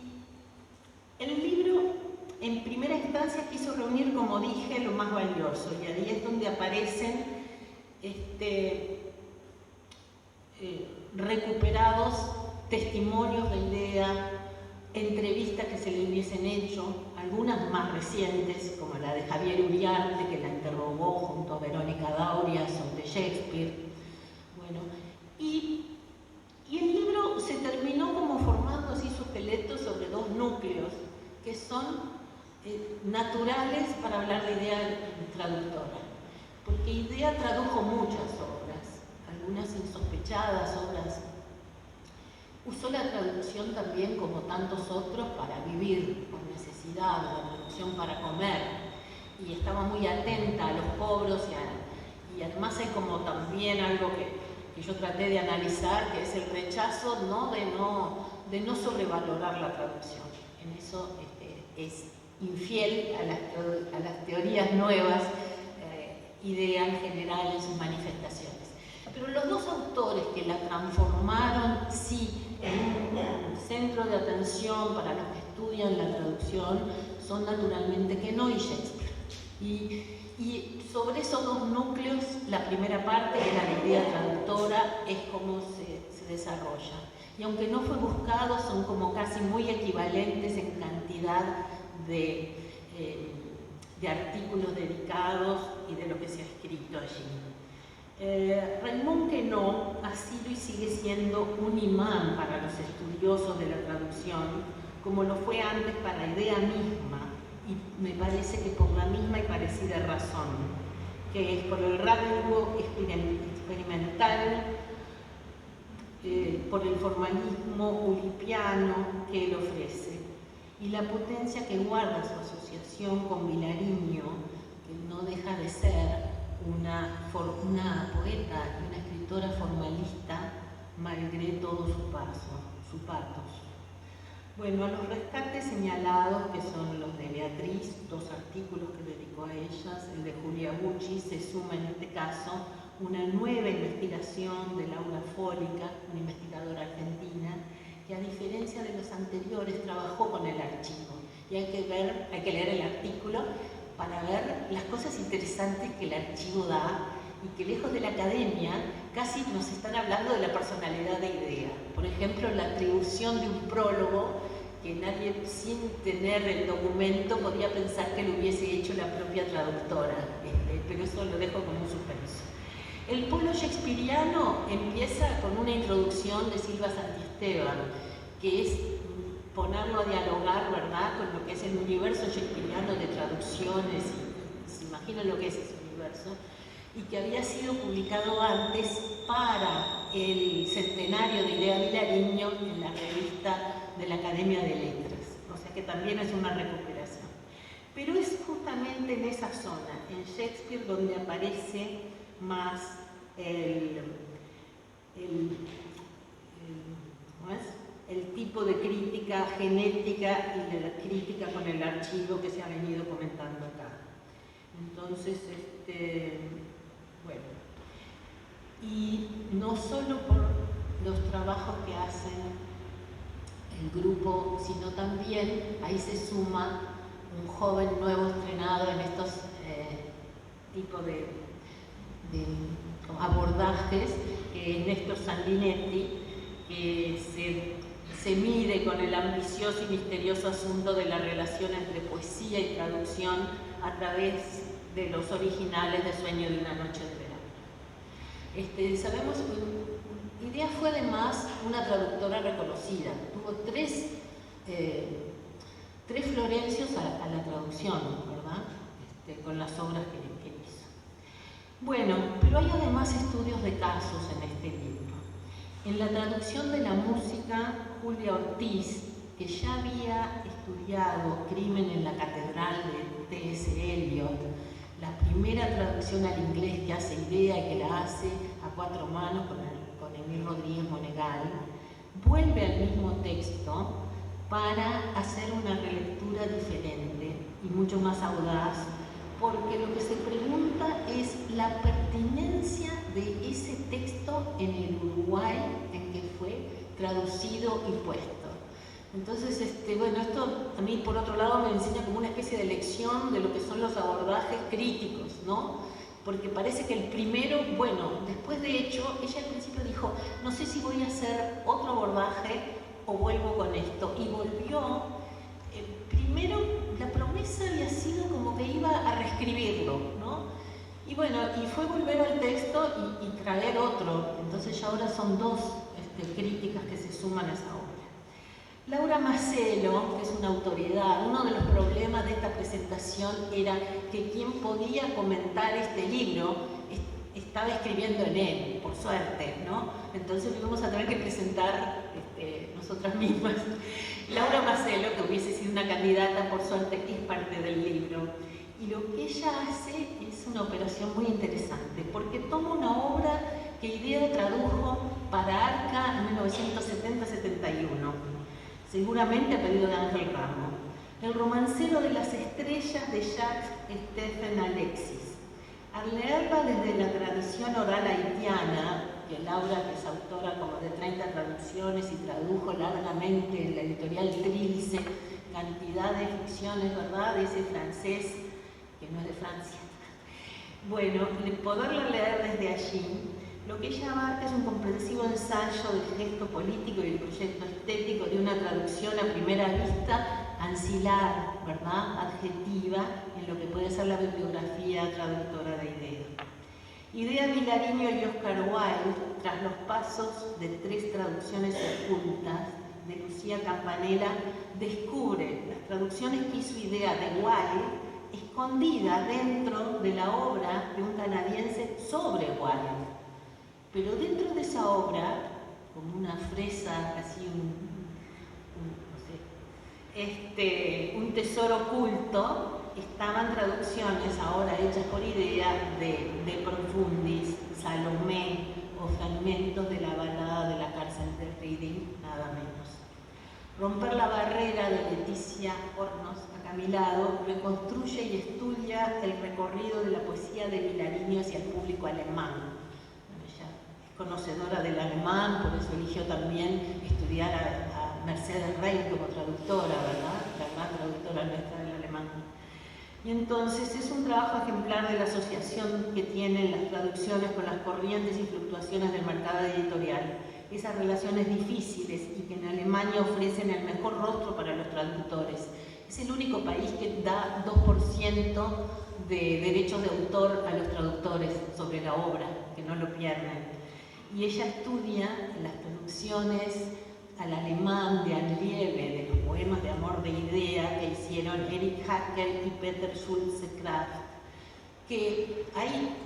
el libro, en primera instancia, quiso reunir, como dije, lo más valioso, y ahí es donde aparecen recuperados testimonios de Idea, entrevistas que se le hubiesen hecho, algunas más recientes, como la de Javier Uriarte, que la interrogó junto a Verónica Dauria sobre Shakespeare. Bueno, y el libro se terminó como formando así su esqueleto sobre dos núcleos que son naturales para hablar de Idea traductora, porque Idea tradujo muchas obras, algunas insospechadas obras. Usó la traducción también, como tantos otros, para vivir por necesidad, la traducción para comer, y estaba muy atenta a los cobros, y además hay como también algo que yo traté de analizar, que es el rechazo, ¿no? de no sobrevalorar la traducción. En eso es infiel a las teorías nuevas, Idea en general en sus manifestaciones. Pero los dos autores que la transformaron, sí, en un centro de atención para los que estudian la traducción, son naturalmente Queneau y Shakespeare. Y sobre esos dos núcleos, la primera parte, que es la de Idea traductora, es como se desarrolla. Y aunque no fue buscado, son como casi muy equivalentes en cantidad de artículos dedicados y de lo que se ha escrito allí. Raymond Queneau ha sido y sigue siendo un imán para los estudiosos de la traducción, como lo fue antes para Idea misma, y me parece que por la misma y parecida razón, que es por el rasgo experimental, por el formalismo ulipiano que él ofrece, y la potencia que guarda su asociación con Vilariño, que no deja de ser una poeta y una escritora formalista, malgré todo su pathos. Bueno, a los rescates señalados, que son los de Beatriz, 2 artículos que dedicó a ellas, el de Julia Bucci, se suma en este caso una nueva investigación de Laura Fólica, una investigadora argentina, que a diferencia de los anteriores trabajó con el archivo. Y hay que leer el artículo para ver las cosas interesantes que el archivo da y que lejos de la academia casi nos están hablando de la personalidad de idea. Por ejemplo, la atribución de un prólogo que nadie, sin tener el documento, podía pensar que lo hubiese hecho la propia traductora, pero eso lo dejo como un suspenso. El polo shakespeariano empieza con una introducción de Silva Santisteban, que es ponerlo a dialogar, ¿verdad?, con lo que es el universo shakespeariano de traducciones, y se imaginan lo que es ese universo, y que había sido publicado antes para el centenario de Idea Vilariño en la revista de la Academia de Letras, o sea que también es una recuperación. Pero es justamente en esa zona, en Shakespeare, donde aparece más el tipo de crítica genética y de la crítica con el archivo que se ha venido comentando acá. Entonces, bueno, y no solo por los trabajos que hacen el grupo, sino también ahí se suma un joven nuevo estrenado en estos tipos de abordajes, que es Néstor Sanguinetti, que se mide con el ambicioso y misterioso asunto de la relación entre poesía y traducción a través de los originales de Sueño de una noche de verano. Sabemos que Idea fue además una traductora reconocida, tuvo tres Florencios a la traducción, ¿verdad?, con las obras que hizo. Bueno, pero hay además estudios de casos en este libro. En la traducción de la música, Julia Ortiz, que ya había estudiado Crimen en la Catedral de T.S. Eliot, la primera traducción al inglés que hace Idea y que la hace a 4 manos con Emil Rodríguez Monegal, vuelve al mismo texto para hacer una relectura diferente y mucho más audaz, porque lo que se pregunta es la pertinencia de ese texto en el Uruguay en que fue traducido y puesto. Entonces, bueno, esto a mí por otro lado me enseña como una especie de lección de lo que son los abordajes críticos, ¿no? Porque parece que el primero, bueno, después de hecho, ella al principio dijo, no sé si voy a hacer otro abordaje o vuelvo con esto, y volvió. Primero, la promesa había sido como que iba a reescribirlo, ¿no? Y bueno, y fue volver al texto y traer otro. Entonces ya ahora son 2 críticas que se suman a esa obra. Laura Macelo, que es una autoridad, uno de los problemas de esta presentación era que quien podía comentar este libro estaba escribiendo en él, por suerte, ¿no? Entonces lo íbamos a tener que presentar nosotras mismas. Laura Macelo, que hubiese sido una candidata, por suerte, es parte del libro. Y lo que ella hace es una operación muy interesante, porque toma una obra que Idea tradujo para Arca en 1970-71, seguramente a pedido de Ángel Ramo, El romancero de las estrellas de Jacques Stephen Alexis. Al leerla desde la tradición oral haitiana, que Laura, que es autora como de 30 traducciones y tradujo largamente en la editorial Trilce, cantidad de ficciones, ¿verdad?, de ese francés, que no es de Francia. Bueno, poderla leer desde allí, lo que ella abarca es un comprensivo ensayo del gesto político y el proyecto estético de una traducción a primera vista ancilar, ¿verdad?, adjetiva, en lo que puede ser la bibliografía traductora de Idea. Idea Vilariño y Oscar Wilde, tras los pasos de 3 traducciones ocultas de Lucía Campanella, descubre las traducciones que hizo Idea de Wilde escondida dentro de la obra de un canadiense sobre Wilde. Pero dentro de esa obra, como una fresa, así un tesoro oculto, estaban traducciones ahora hechas por idea de Profundis, Salomé o fragmentos de la balada de la cárcel de Reading, nada menos. Romper la barrera de Leticia Hornos, acá a mi lado, reconstruye y estudia el recorrido de la poesía de Vilariño hacia el público alemán. Bueno, ella es conocedora del alemán, por eso eligió también estudiar a Mercedes Rein como traductora, ¿verdad? La gran traductora nuestra del alemán. Y entonces es un trabajo ejemplar de la asociación que tienen las traducciones con las corrientes y fluctuaciones del mercado editorial. Esas relaciones difíciles y que en Alemania ofrecen el mejor rostro para los traductores. Es el único país que da 2% de derechos de autor a los traductores sobre la obra, que no lo pierden. Y ella estudia las traducciones al alemán de Anliebe, de los poemas de amor de idea que hicieron Erich Hackel y Peter Schulze-Kraft, que hay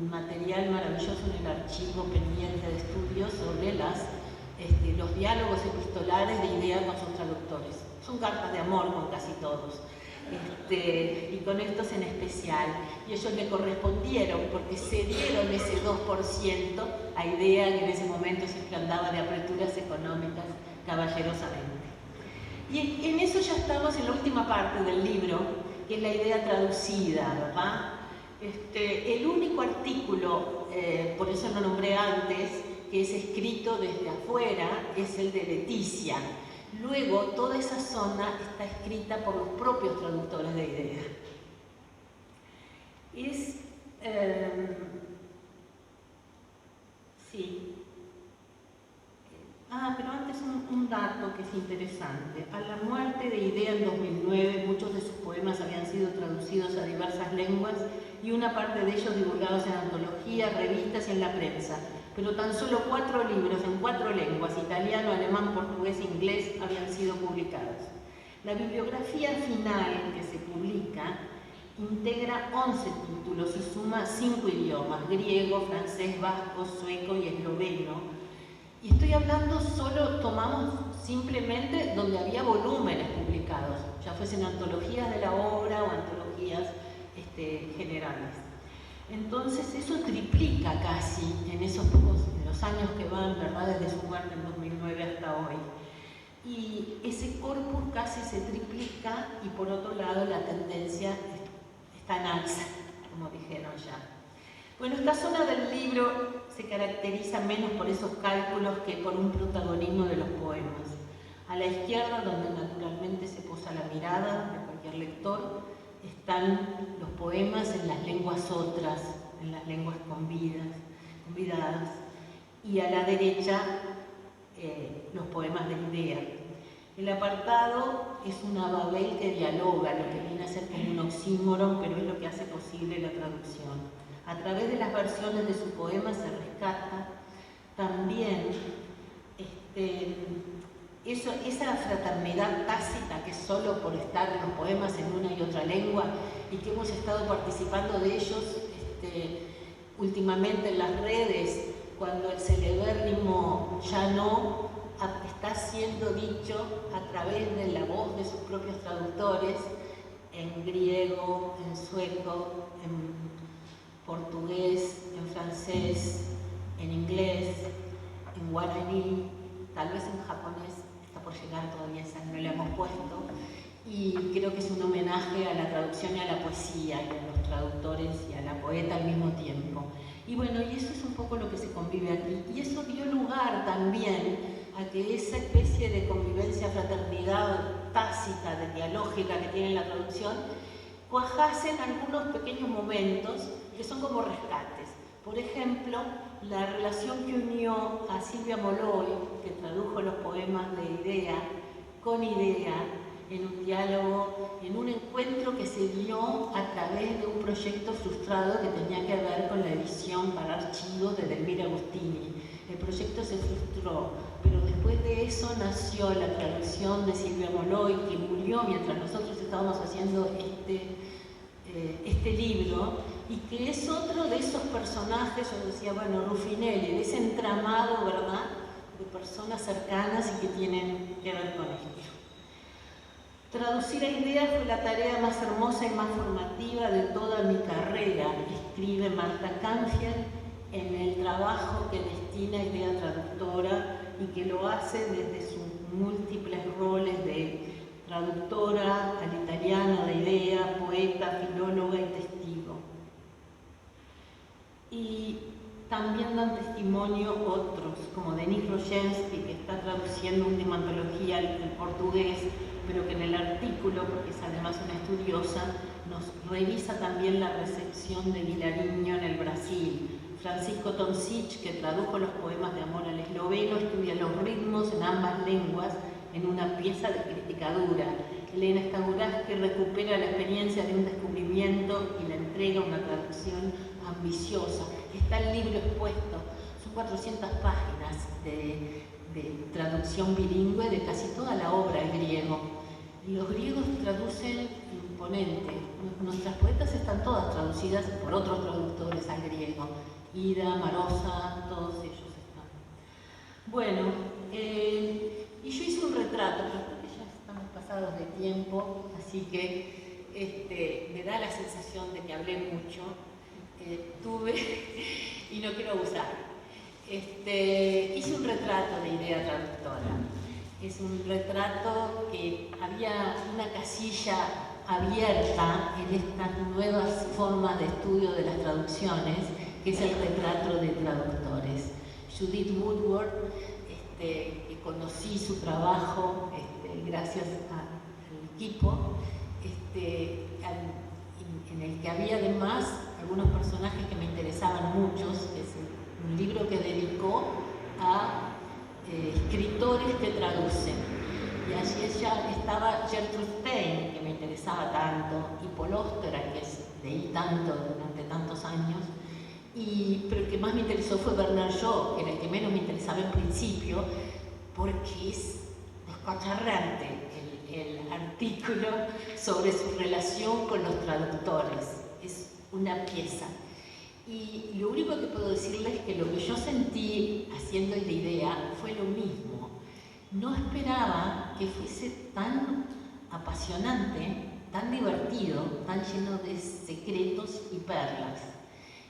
material maravilloso en el archivo pendiente de estudios sobre los diálogos epistolares de idea con sus traductores. Son cartas de amor con casi todos. Y con estos en especial, y ellos le correspondieron porque cedieron ese 2% a idea que en ese momento siempre andaba de aperturas económicas caballerosamente. Y en eso ya estamos en la última parte del libro, que es la idea traducida, ¿verdad? El único artículo, por eso lo nombré antes, que es escrito desde afuera, es el de Leticia. Luego, toda esa zona está escrita por los propios traductores de idea. Pero antes un dato que es interesante. A la muerte de Idea en 2009, muchos de sus poemas habían sido traducidos a diversas lenguas y una parte de ellos divulgados en antologías, revistas y en la prensa. Pero tan solo 4 libros en 4 lenguas, italiano, alemán, portugués e inglés, habían sido publicados. La bibliografía final que se publica integra 11 títulos y suma 5 idiomas, griego, francés, vasco, sueco y esloveno. Y estoy hablando tomamos simplemente donde había volúmenes publicados, ya fuesen antologías de la obra o antologías generales. Entonces eso triplica casi en los años que van, ¿verdad?, desde su muerte en 2009 hasta hoy. Y ese corpus casi se triplica y por otro lado la tendencia está en alza, como dijeron ya. Bueno, esta zona del libro se caracteriza menos por esos cálculos que por un protagonismo de los poemas. A la izquierda, donde naturalmente se posa la mirada de cualquier lector, están los poemas en las lenguas otras, en las lenguas convidadas, y a la derecha los poemas de idea. El apartado es una Babel que dialoga, lo que viene a ser como un oxímoron, pero es lo que hace posible la traducción. A través de las versiones de su poema se rescata también esa fraternidad tácita que solo por estar en los poemas en una y otra lengua y que hemos estado participando de ellos últimamente en las redes, cuando el celebérrimo ya no está siendo dicho a través de la voz de sus propios traductores en griego, en sueco, en portugués, en francés, en inglés, en guaraní, tal vez en japonés, está por llegar todavía, esa no le hemos puesto, y creo que es un homenaje a la traducción y a la poesía, y a los traductores y a la poeta al mismo tiempo. Y bueno, y eso es un poco lo que se convive aquí, y eso dio lugar también a que esa especie de convivencia, fraternidad tácita, dialógica que tiene la traducción, cuajase en algunos pequeños momentos que son como rescates. Por ejemplo, la relación que unió a Silvia Molloy, que tradujo los poemas de Idea, con Idea, en un diálogo, en un encuentro que se dio a través de un proyecto frustrado que tenía que ver con la edición para archivos de Delmira Agostini. El proyecto se frustró, pero después de eso nació la traducción de Silvia Molloy, que murió mientras nosotros estábamos haciendo este libro, y que es otro de esos personajes, yo decía, bueno, Ruffinelli, de ese entramado, ¿verdad?, de personas cercanas y que tienen que ver con esto. Traducir a Idea fue la tarea más hermosa y más formativa de toda mi carrera, escribe Marta Canfield en el trabajo que destina a Idea Traductora y que lo hace desde sus múltiples roles de traductora al italiano de Idea, poeta, filóloga y testigo. Y también dan testimonio otros, como Denis Rojenski, que está traduciendo última antología al portugués, pero que en el artículo, porque es además una estudiosa, nos revisa también la recepción de Vilariño en el Brasil. Francisco Toncic, que tradujo los poemas de amor al esloveno, estudia los ritmos en ambas lenguas en una pieza de crítica dura. Elena Stagurás, que recupera la experiencia de un descubrimiento y la entrega una traducción ambiciosa. Está el libro expuesto, son 400 páginas de traducción bilingüe de casi toda la obra en griego. Los griegos traducen imponente. Nuestras poetas están todas traducidas por otros traductores al griego. Ida, Marosa, todos ellos están. Bueno, y yo hice un retrato, pero ya estamos pasados de tiempo, así que me da la sensación de que hablé mucho. Tuve, y no quiero abusar. Hice un retrato de Idea Traductora. Es un retrato que había una casilla abierta en estas nuevas formas de estudio de las traducciones, que es el retrato de traductores. Judith Woodward, que conocí su trabajo gracias al equipo, en el que había además algunos personajes que me interesaban mucho. Es un libro que dedicó a escritores que traducen. Y allí ya estaba Gertrude Stein, que me interesaba tanto, y Paul Auster, que leí tanto durante tantos años. Pero el que más me interesó fue Bernard Shaw, que era el que menos me interesaba en principio, porque es descacharrante el artículo sobre su relación con los traductores. Es una pieza. Y lo único que puedo decirles es que lo que yo sentí haciendo la idea fue lo mismo. No esperaba que fuese tan apasionante, tan divertido, tan lleno de secretos y perlas.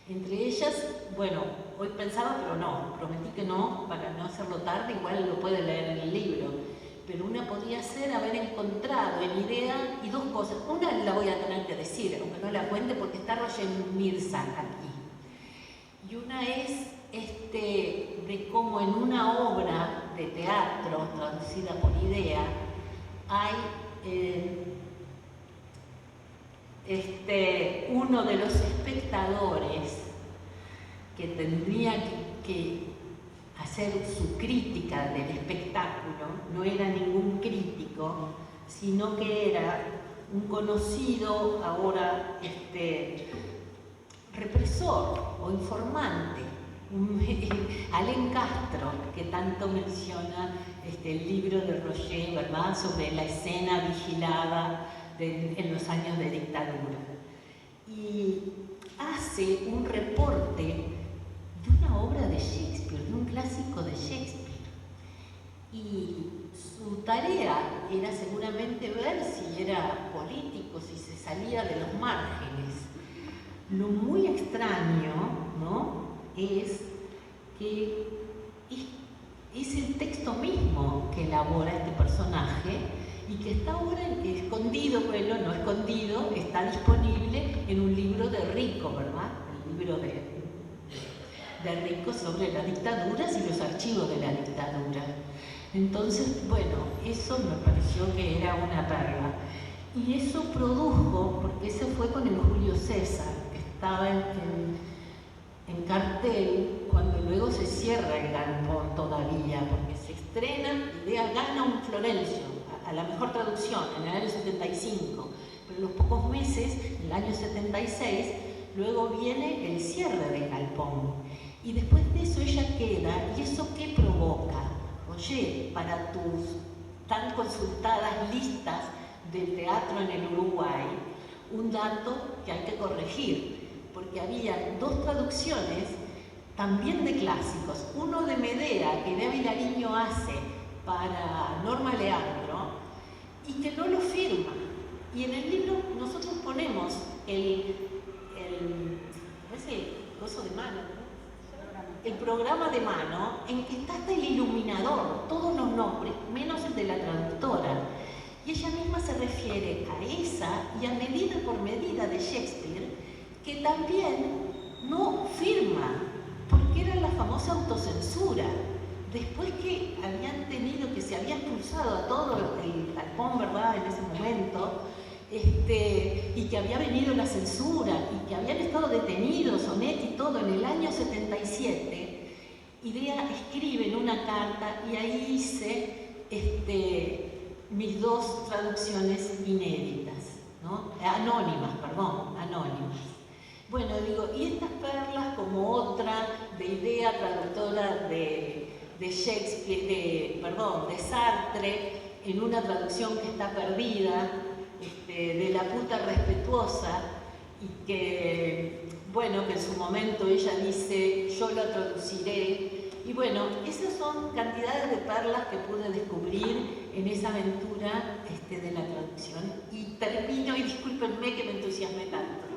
Entre ellas, bueno, hoy pensaba, pero no, prometí que no, para no hacerlo tarde, igual lo puede leer en el libro. Pero una podría ser haber encontrado en Idea, y dos cosas. Una la voy a tener que decir, aunque no la cuente, porque está Roger Mirza aquí. Y una es de cómo en una obra de teatro traducida por Idea hay uno de los espectadores que tendría que hacer su crítica del espectáculo, no era ningún crítico, sino que era un conocido ahora represor o informante, Alain Castro, que tanto menciona el libro de Roger, ¿verdad?, sobre la escena vigilada en los años de dictadura. Y hace un reporte de una obra de Shakespeare, de un clásico de Shakespeare. Y su tarea era seguramente ver si era político, si se salía de los márgenes. Lo muy extraño, ¿no?, es que es el texto mismo que elabora este personaje y que está ahora escondido, bueno, no escondido, está disponible en un libro de Rico, ¿verdad? El libro de Rico sobre las dictaduras y los archivos de la dictadura. Entonces, bueno, eso me pareció que era una perla. Y eso produjo, porque ese fue con el Julio César, que estaba en cartel, cuando luego se cierra el galpón todavía, porque se estrena, Idea gana un Florencio, a la mejor traducción, en el año 75, pero en los pocos meses, en el año 76, luego viene el cierre del galpón. Y después de eso ella queda, ¿y eso qué provoca? Oye, para tus tan consultadas listas de teatro en el Uruguay, un dato que hay que corregir, porque había dos traducciones también de clásicos, uno de Medea, que Idea Vilariño hace para Norma Leandro, y que no lo firma. Y en el libro nosotros ponemos el coso de mano, ¿no? El programa de mano en que está hasta el iluminador, todos los nombres, menos el de la traductora. Y ella misma se refiere a esa y a Medida por Medida de Shakespeare, que también no firma, porque era la famosa autocensura. Después que habían tenido, que se había expulsado a todo el galpón, ¿verdad?, en ese momento, y que había venido la censura, y que habían estado detenidos, Onetti y todo, en el año 77, Idea escribe en una carta, y ahí hice mis 2 traducciones inéditas, ¿no? Anónimas. Bueno, digo, y estas perlas, como otra de Idea, traductora de Shakespeare, de Sartre, en una traducción que está perdida, de La puta respetuosa, y que, bueno, que en su momento ella dice, yo la traduciré. Y bueno, esas son cantidades de perlas que pude descubrir en esa aventura de la traducción. Y termino, y discúlpenme que me entusiasmé tanto.